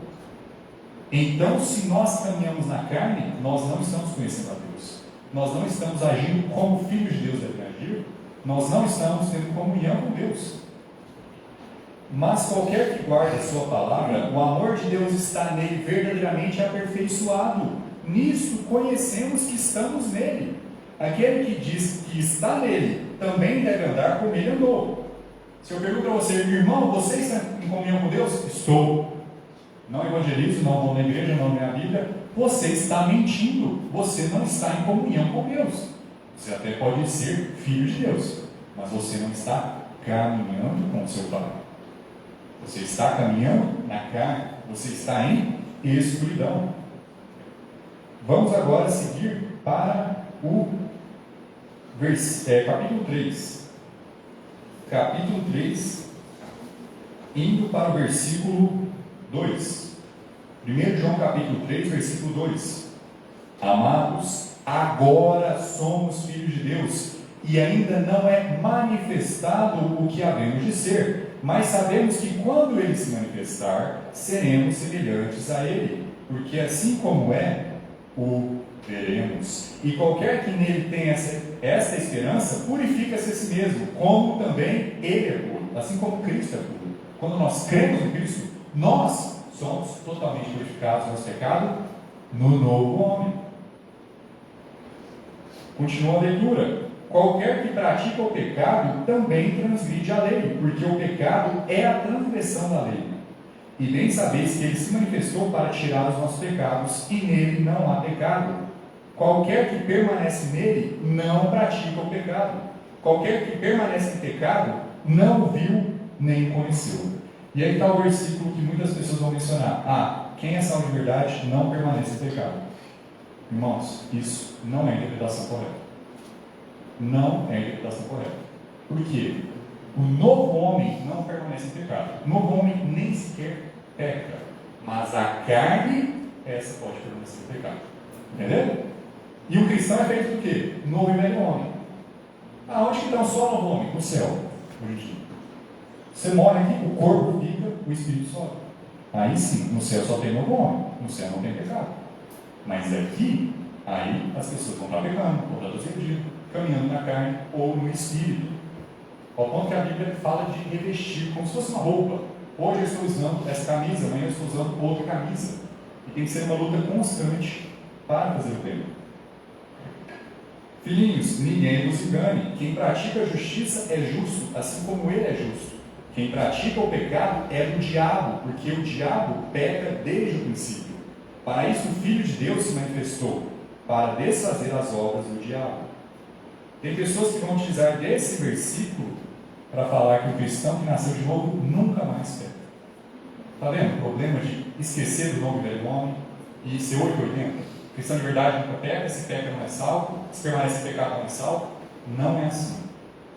Então, se nós caminhamos na carne, nós não estamos conhecendo a Deus. Nós não estamos agindo como filhos de Deus devem agir. Nós não estamos tendo comunhão com Deus. Mas qualquer que guarde a sua palavra, o amor de Deus está nele verdadeiramente aperfeiçoado. Nisso conhecemos que estamos nele. Aquele que diz que está nele, também deve andar como ele andou. Se eu pergunto a você: irmão, você está em comunhão com Deus? Estou. Não evangelizo, não vou na igreja, não leio a Bíblia. Você está mentindo. Você não está em comunhão com Deus. Você até pode ser filho de Deus, mas você não está caminhando com o seu Pai. Você está caminhando na carne. Você está em escuridão. Vamos agora seguir para o capítulo 3. Capítulo 3, indo para o versículo 2. 1 João capítulo 3, versículo 2. Amados, agora somos filhos de Deus, e ainda não é manifestado o que havemos de ser, mas sabemos que quando ele se manifestar, seremos semelhantes a ele, porque assim como é, o veremos. E qualquer que nele tenha esta esperança, purifica-se a si mesmo, como também ele é puro, assim como Cristo é puro. Quando nós cremos em Cristo, nós somos totalmente purificados do nosso pecado no novo homem. Continua a leitura. Qualquer que pratica o pecado também transgride a lei, porque o pecado é a transgressão da lei. E bem sabeis que ele se manifestou para tirar os nossos pecados, e nele não há pecado. Qualquer que permanece nele não pratica o pecado. Qualquer que permanece em pecado não viu nem conheceu. E aí está o versículo que muitas pessoas vão mencionar. Quem é salvo de verdade não permanece em pecado. Irmãos, isso não é a interpretação correta. Não é a interpretação correta. Por quê? O novo homem não permanece em pecado. O novo homem nem sequer peca. Mas a carne, essa pode permanecer em pecado. Entendeu? E o cristão é feito do quê? Novo e velho homem. Aonde que está só o novo homem? No céu. Você morre aqui, o corpo fica, o espírito sobe. Aí sim, no céu só tem novo homem. No céu não tem pecado. Mas aqui, aí as pessoas vão estar pecando, vão estar transgredindo, caminhando na carne ou no espírito. Ao ponto que a Bíblia fala de revestir, como se fosse uma roupa. Hoje eu estou usando essa camisa, amanhã eu estou usando outra camisa. E tem que ser uma luta constante para fazer o bem. Filhinhos, ninguém vos engane. Quem pratica a justiça é justo, assim como ele é justo. Quem pratica o pecado é do diabo, porque o diabo peca desde o princípio. Para isso o Filho de Deus se manifestou, para desfazer as obras do diabo. Tem pessoas que vão utilizar desse versículo para falar que o cristão que nasceu de novo nunca mais peca. Está vendo o problema de esquecer do novo e velho homem e ser 880? O cristão de verdade nunca peca, se peca não é salvo, se permanece em pecado não é salvo. Não é assim.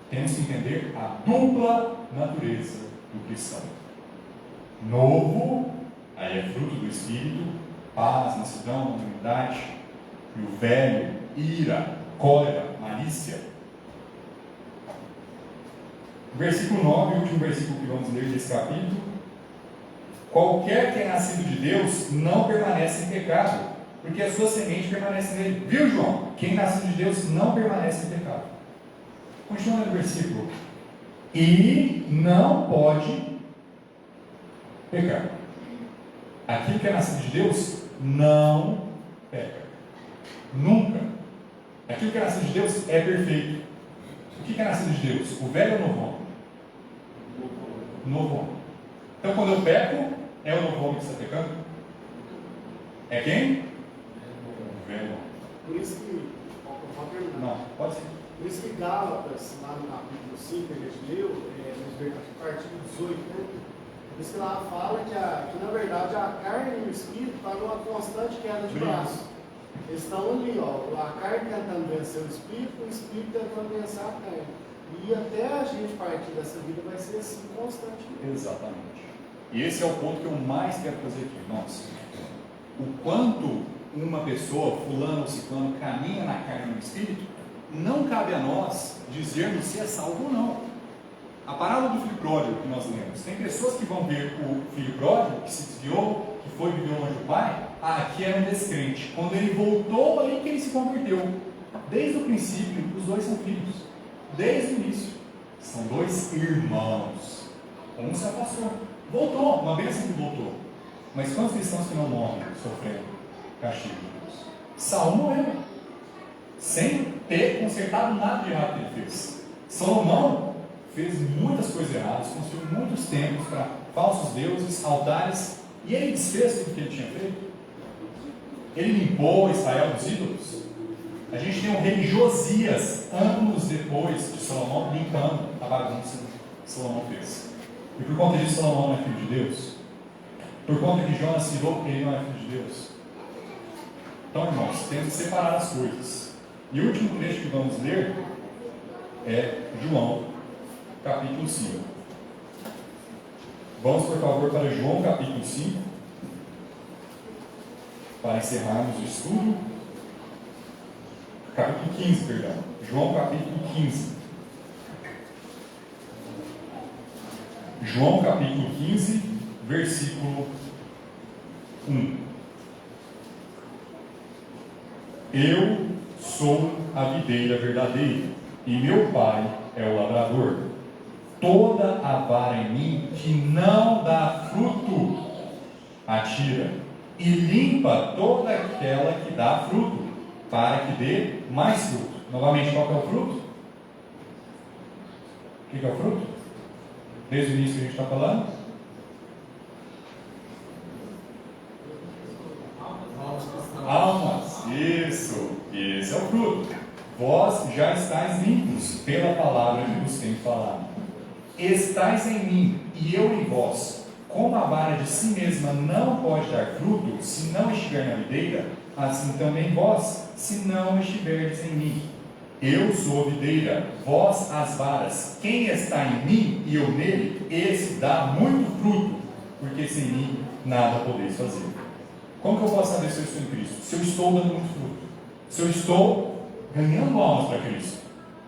Temos que entender a dupla natureza do cristão. Novo, aí é fruto do Espírito, paz, mansidão, humildade. E o velho, ira, cólera, malícia. Versículo 9, o último versículo que vamos ler desse capítulo. Qualquer que é nascido de Deus não permanece em pecado, porque a sua semente permanece nele. Viu, João? Quem nasce de Deus não permanece em pecado. Continua no versículo. E não pode pecar. Aquilo que é nascido de Deus não peca. Nunca. Aquilo que é nascido de Deus é perfeito. O que é nascido de Deus? O velho ou o novo homem? Novo homem. Então quando eu peco, é o novo homem que está pecando? É quem? O velho homem. Por isso que, não, pode ser. Por isso que Gálatas, lá no capítulo 5, que a gente leu, no artigo 18, né? Por isso que lá fala que na verdade a carne e o espírito estão numa constante queda de braço. Eles estão ali, ó, a carne tentando vencer o espírito tentando vencer a carne. E até a gente partir dessa vida vai ser assim constantemente. Exatamente. E esse é o ponto que eu mais quero fazer aqui, irmãos. O quanto uma pessoa, fulano ou ciclano, caminha na carne e no espírito, não cabe a nós dizermos se é salvo ou não. A parábola do filho pródigo que nós lemos, tem pessoas que vão ver o filho pródigo que se desviou, que foi viver longe do pai, aqui era um descrente. Quando ele voltou, aí que ele se converteu. Desde o princípio, os dois são filhos. Desde o início. São dois irmãos. Um se afastou. Voltou, uma bênção que voltou. Mas quantos cristãos que não morrem sofrendo castigo de Deus? Saul morreu, sem ter consertado nada de errado que ele fez. Salomão fez muitas coisas erradas, construiu muitos templos para falsos deuses, altares, e ele desfez tudo o que ele tinha feito. Ele limpou Israel dos ídolos. A gente tem um rei Josias, anos depois de Salomão, limpando a bagunça que Salomão fez. E por conta disso, Salomão não é filho de Deus. Por conta que Jonas se irou, porque ele não é filho de Deus. Então, irmãos, temos que separar as coisas. E o último trecho que vamos ler é João, capítulo 5. Vamos, por favor, para João, capítulo 5, para encerrarmos o estudo. Capítulo 15, perdão. João, capítulo 15. João, capítulo 15, versículo 1. Eu sou a videira verdadeira, e meu Pai é o lavrador. Toda a vara em mim que não dá fruto, atira, e limpa toda aquela que dá fruto, para que dê mais fruto. Novamente, qual que é o fruto? O que é o fruto? Desde o início que a gente está falando? Almas. Isso. Esse é o fruto. Vós já estáis limpos pela palavra que vos tenho falado. Estais em mim e eu em vós. Como a vara de si mesma não pode dar fruto se não estiver na videira, assim também vós, se não estiverdes em mim. Eu sou a videira, vós as varas. Quem está em mim e eu nele, esse dá muito fruto, porque sem mim nada podeis fazer. Como que eu posso saber se eu estou em Cristo? Se eu estou dando muito fruto. Se eu estou ganhando almas para Cristo.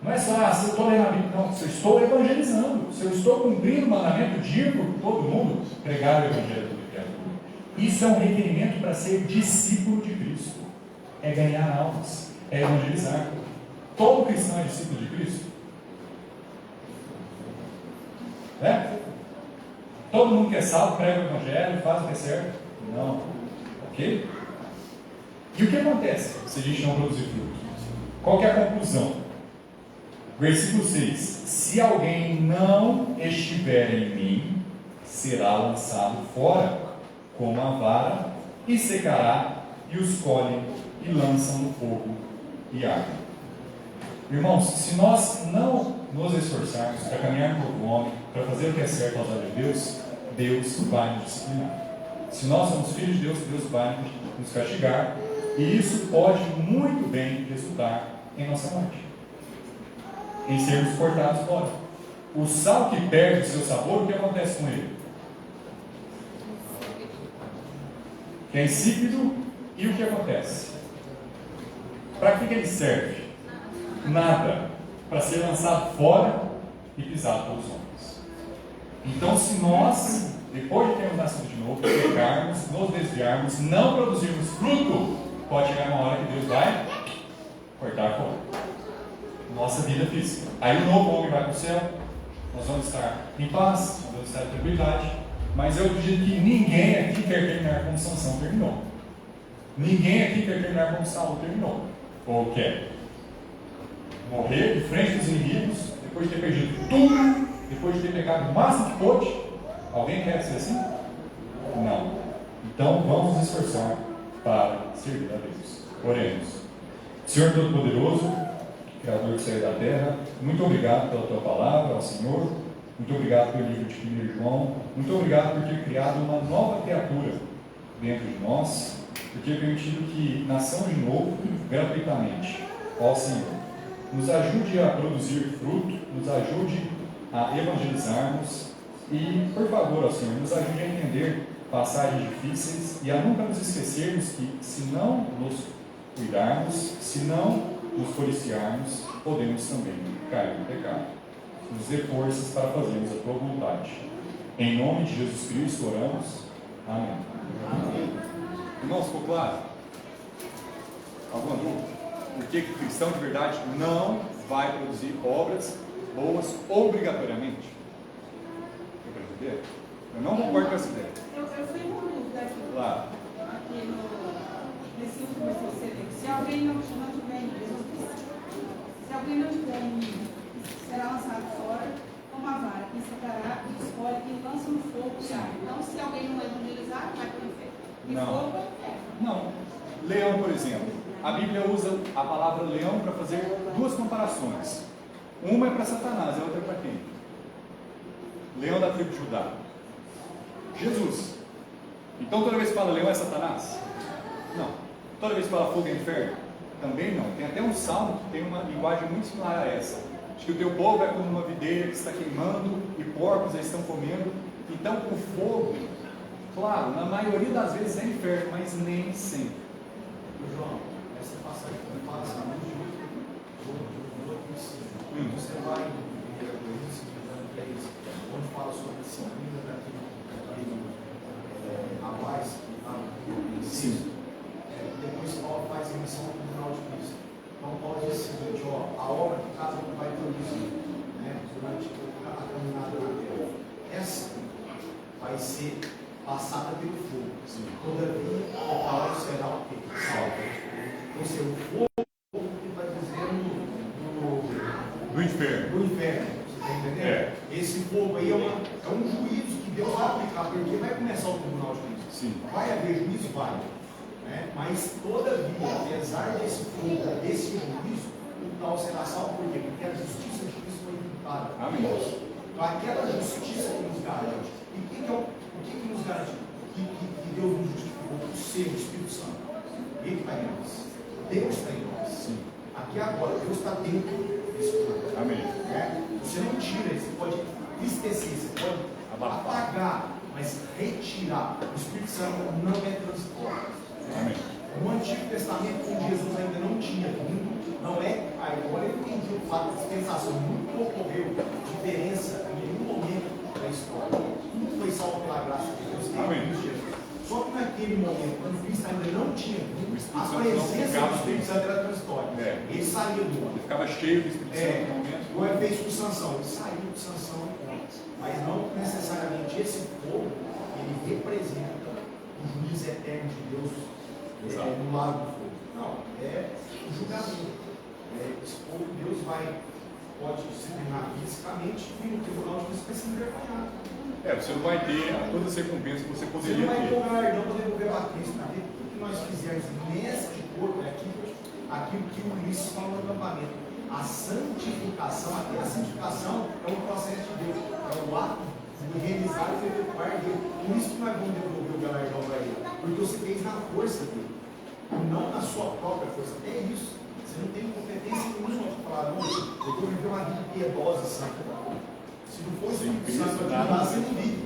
Não é só, se eu estou lendo a Bíblia. Não, se eu estou evangelizando. Se eu estou cumprindo o mandamento de ir por todo mundo, pregar o Evangelho a toda criatura. Isso é um requerimento para ser discípulo de Cristo. É ganhar almas. É evangelizar. Todo cristão é discípulo de Cristo? É? Todo mundo que é salvo prega o Evangelho, faz o que é certo? Não. Ok? E o que acontece se a gente não produzir fruto? Qual que é a conclusão? Versículo 6: se alguém não estiver em mim, será lançado fora, como a vara, e secará, e os colhem, e lançam no fogo, e ardem. Irmãos, se nós não nos esforçarmos para caminhar no novo homem, para fazer o que é certo aos olhos de Deus, Deus vai nos disciplinar. Se nós somos filhos de Deus, Deus vai nos castigar, e isso pode muito bem resultar em nossa morte, em sermos cortados fora. O sal que perde o seu sabor, o que acontece com ele? Que é insípido, e o que acontece? Para que ele serve? Nada. Para ser lançado fora e pisado pelos homens. Então, se nós, depois de termos nascido de novo, pecarmos, nos desviarmos, não produzirmos fruto, pode chegar uma hora que Deus vai cortar fora. Nossa vida física. Aí o novo homem vai para o céu, nós vamos estar em paz, nós vamos estar em tranquilidade. Mas eu acredito que ninguém aqui quer terminar como Sansão terminou. Ninguém aqui quer terminar como Saul terminou. Ou quer morrer de frente dos inimigos, depois de ter perdido tudo, depois de ter pegado o máximo que pôde. Alguém quer ser assim? Não. Então vamos nos esforçar para servir a Deus. Oremos. Senhor Todo-Poderoso, Criador do céu e da terra, muito obrigado pela tua palavra, ao Senhor. Muito obrigado pelo livro de 1 João. Muito obrigado por ter criado uma nova criatura dentro de nós, por ter permitido que nasçamos de novo gratuitamente. Ó Senhor, nos ajude a produzir fruto, nos ajude a evangelizarmos e, por favor, ó Senhor, nos ajude a entender passagens difíceis e a nunca nos esquecermos que, se não nos cuidarmos, se não nos policiarmos, podemos também cair no pecado. Nos dê forças para fazermos a tua vontade. Em nome de Jesus Cristo oramos. Amém. Amém. Irmãos, ficou claro? Alguma dúvida? Por que o cristão de verdade não vai produzir obras boas obrigatoriamente? Quer perceber? Eu não concordo com essa ideia. Eu fui com dúvida aqui. Claro. Aqui nesse último versículo. Se alguém não tiver em Jesus, se alguém não tiver em mim, será lançado fora como a vara, que secará e escolhe e lança no fogo e arde. Então, se alguém não evangelizar, vai para o inferno. E Não. fogo é. Não. Leão, por exemplo. A Bíblia usa a palavra leão para fazer duas comparações. Uma é para Satanás, a outra é para quem? Leão da tribo de Judá. Jesus. Então toda vez que fala leão é Satanás? Não. Toda vez que fala fogo é inferno? Também não. Tem até um salmo que tem uma linguagem muito similar a essa. Diz que o teu povo é como uma videira que está queimando e porcos a estão comendo. Então o fogo, claro, na maioria das vezes é inferno, mas nem sempre. João, essa passagem que fala assim, do outro ensino. Você vai em 1 Coríntios, onde fala sobre a disciplina daquilo a paz, sim. Depois Paulo faz a missão do tribunal de a obra que cada um vai produzir, né, durante a caminhada na terra. Essa vai ser passada pelo fogo. Todavia, o tal será o quê? Salvo. Ou seja, o fogo que vai dizer Do inferno. do inferno. Você está entendendo? Esse fogo aí é um juízo que Deus vai aplicar, porque vai começar o tribunal de juízo. Sim. Vai haver juízo? Vai. Né? Mas, todavia, apesar desse fogo, desse juízo, o tal será salvo. Por quê? Porque a justiça de Cristo foi imputada. Amém. Então, aquela justiça que nos garante. E o que nos garante? Que Deus nos justificou? O seu Espírito Santo. Ele está em nós. Deus está em nós. Sim. Aqui agora, Deus está dentro desse plano. Amém. Né? Você não tira, você pode entristecer, você pode apagar, mas retirar. O Espírito Santo não é transitório. Amém. No Antigo Testamento, quando Jesus ainda não tinha vindo, não é. Agora eu entendi o fato de dispensação. Nunca ocorreu diferença em nenhum momento da história. Tudo foi salvo pela graça de Deus. Amém. Só que naquele momento, quando Cristo ainda não tinha vindo, O Espírito a Santo não presença ficava do Espírito Santo era transitória. Ele saía do homem. Ele ficava cheio do Espírito Santo no momento. Igual ele fez com Sansão, ele saiu de Sansão, mas não necessariamente esse fogo, ele representa o juízo eterno de Deus no lago do fogo. Não, é o julgamento. Esse fogo, Deus pode disciplinar fisicamente e no tribunal de justiça vai ser envergonhado. Você não vai ter todas as recompensas que você Você poderia não vai ter. ter o galardão para devolver a Cristo, porque tudo que nós fizermos neste corpo é aquilo que o Ulisses falou no acampamento. A santificação, até a santificação é um processo de Deus, é o ato de realizar e efetuar dele. Por isso que nós vamos devolver o galardão para ele, porque você fez na força dele, não na sua própria força. É isso. Você não tem competência nenhuma de falar, não, eu vou viver uma vida piedosa, santa. Se não for o Espírito Santo para te ajudar, você não vive.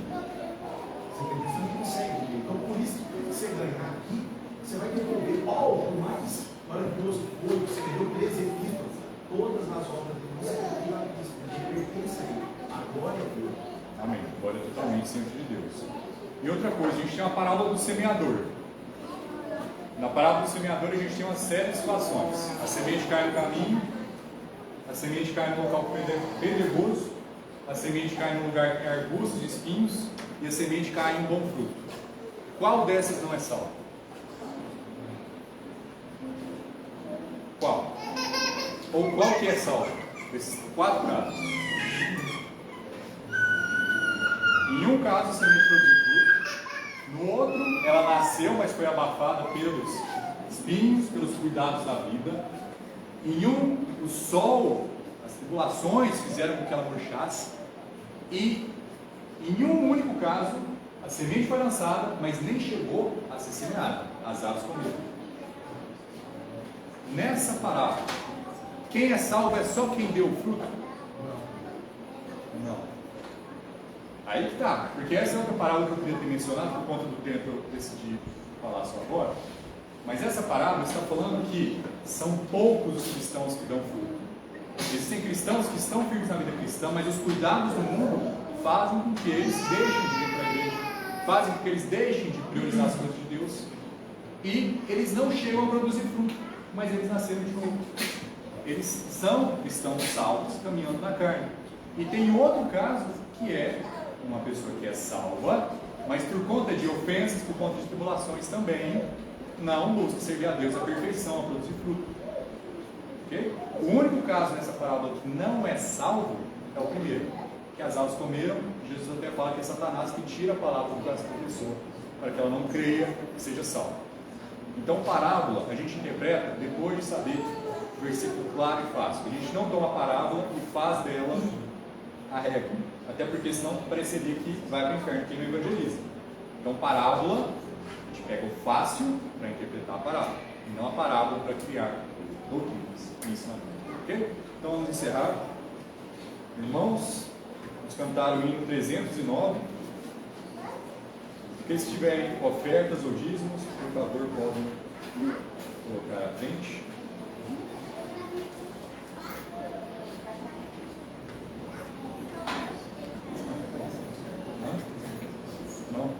Você não consegue viver. Então, por isso que você ganhar aqui, você vai devolver algo mais maravilhoso que foi, que você deu 13 epístolas, todas as obras de Deus, você deu a Cristo, porque pertence a Ele. A glória é dele. Amém. Glória totalmente sempre de Deus. E outra coisa, a gente tem uma parábola do semeador. Na parábola do semeador, a gente tem uma série de situações. A semente cai no caminho, a semente cai no local pedregoso, a semente cai num lugar que tem arbustos e espinhos, e a semente cai em bom fruto. Qual dessas não é salvo? Qual? Ou qual que é salvo? Desses 4 casos. Em um caso a semente produziu fruto, no outro ela nasceu, mas foi abafada pelos espinhos, pelos cuidados da vida. Em um, o sol, as tribulações fizeram com que ela murchasse. E em um único caso, a semente foi lançada, mas nem chegou a ser semeada. As aves comeram. Nessa parábola, quem é salvo é só quem deu o fruto? Não. Aí que tá, porque essa é outra parábola que eu queria ter mencionado, por conta do tempo eu decidi falar só agora. Mas essa parábola está falando que são poucos os cristãos que dão fruto. Existem cristãos que estão firmes na vida cristã, mas os cuidados do mundo fazem com que eles deixem de vir para a igreja, fazem com que eles deixem de priorizar as coisas de Deus, e eles não chegam a produzir fruto, mas eles nasceram de novo. Eles são cristãos salvos, caminhando na carne. E tem outro caso, que é uma pessoa que é salva, mas por conta de ofensas, por conta de tribulações também, não busca servir a Deus a perfeição, a produzir fruto. Okay? O único caso nessa parábola que não é salvo é o primeiro, que as aves comeram. Jesus até fala que é Satanás que tira a palavra do coração da pessoa, para que ela não creia que seja salva. Então, parábola a gente interpreta depois de saber o versículo claro e fácil. A gente não toma a parábola e faz dela a regra, até porque senão pareceria que vai para o inferno quem não evangeliza. Então, parábola, a gente pega o fácil para interpretar a parábola, e não a parábola para criar doutrinas e ensinamentos. Ok? Então, vamos encerrar. Irmãos, vamos cantar o hino 309. Aqueles que tiverem ofertas ou dízimos, por favor, podem colocar à frente. Não?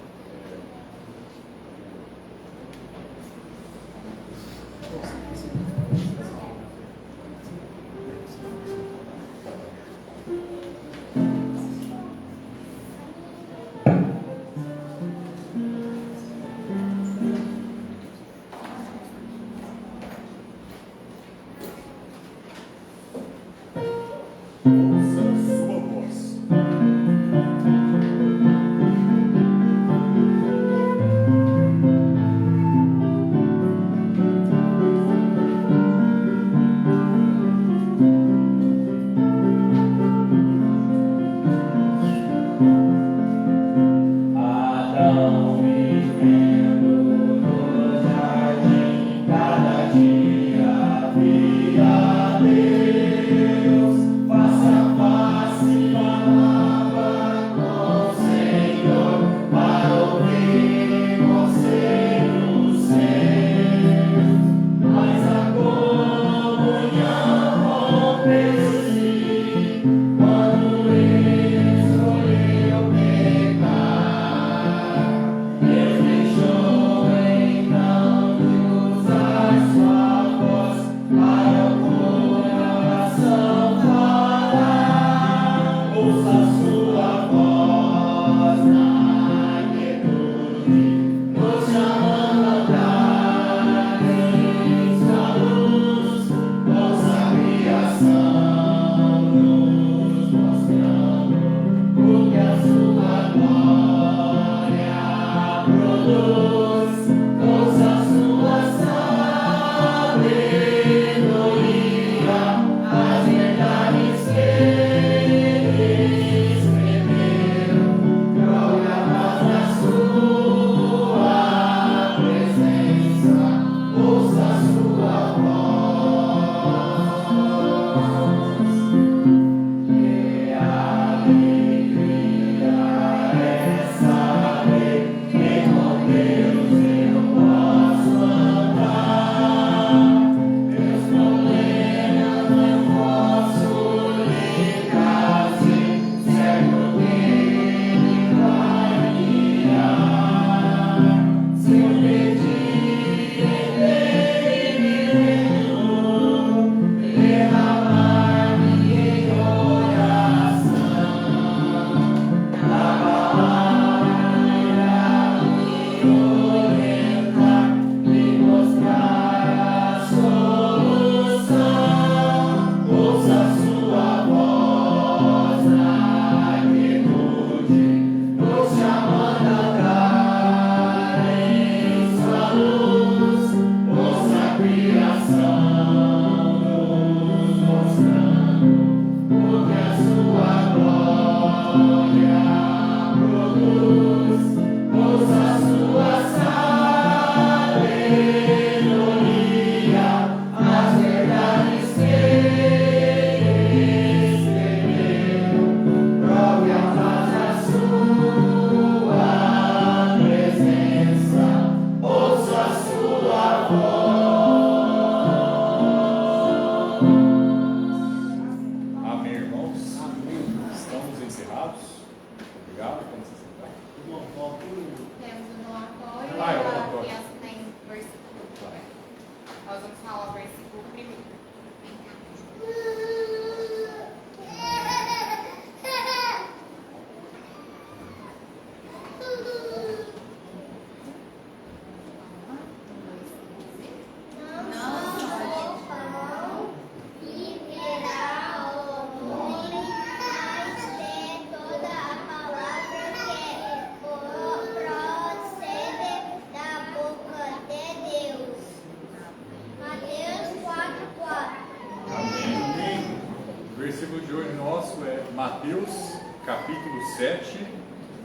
Mateus capítulo 7,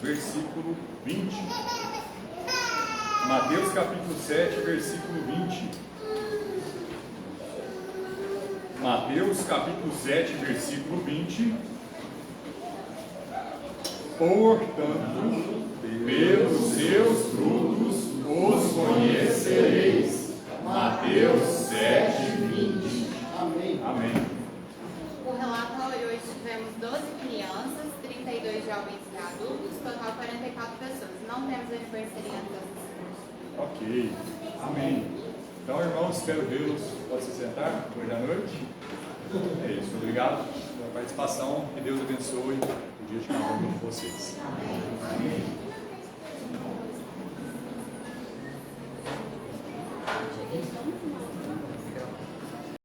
versículo 20. Mateus capítulo 7, versículo 20. Mateus capítulo 7, versículo 20. Portanto, pelos seus frutos os conhecereis. Mateus 7, 20. Amém. Amém. O relatório hoje tivemos 12 crianças, 32 jovens e adultos, total 44 pessoas. Não temos aniversariantes. Ok. Amém. Então, irmãos, espero vê-los. Pode se sentar hoje à noite. É isso. Obrigado pela participação. Que Deus abençoe o dia de cada um de vocês. Amém.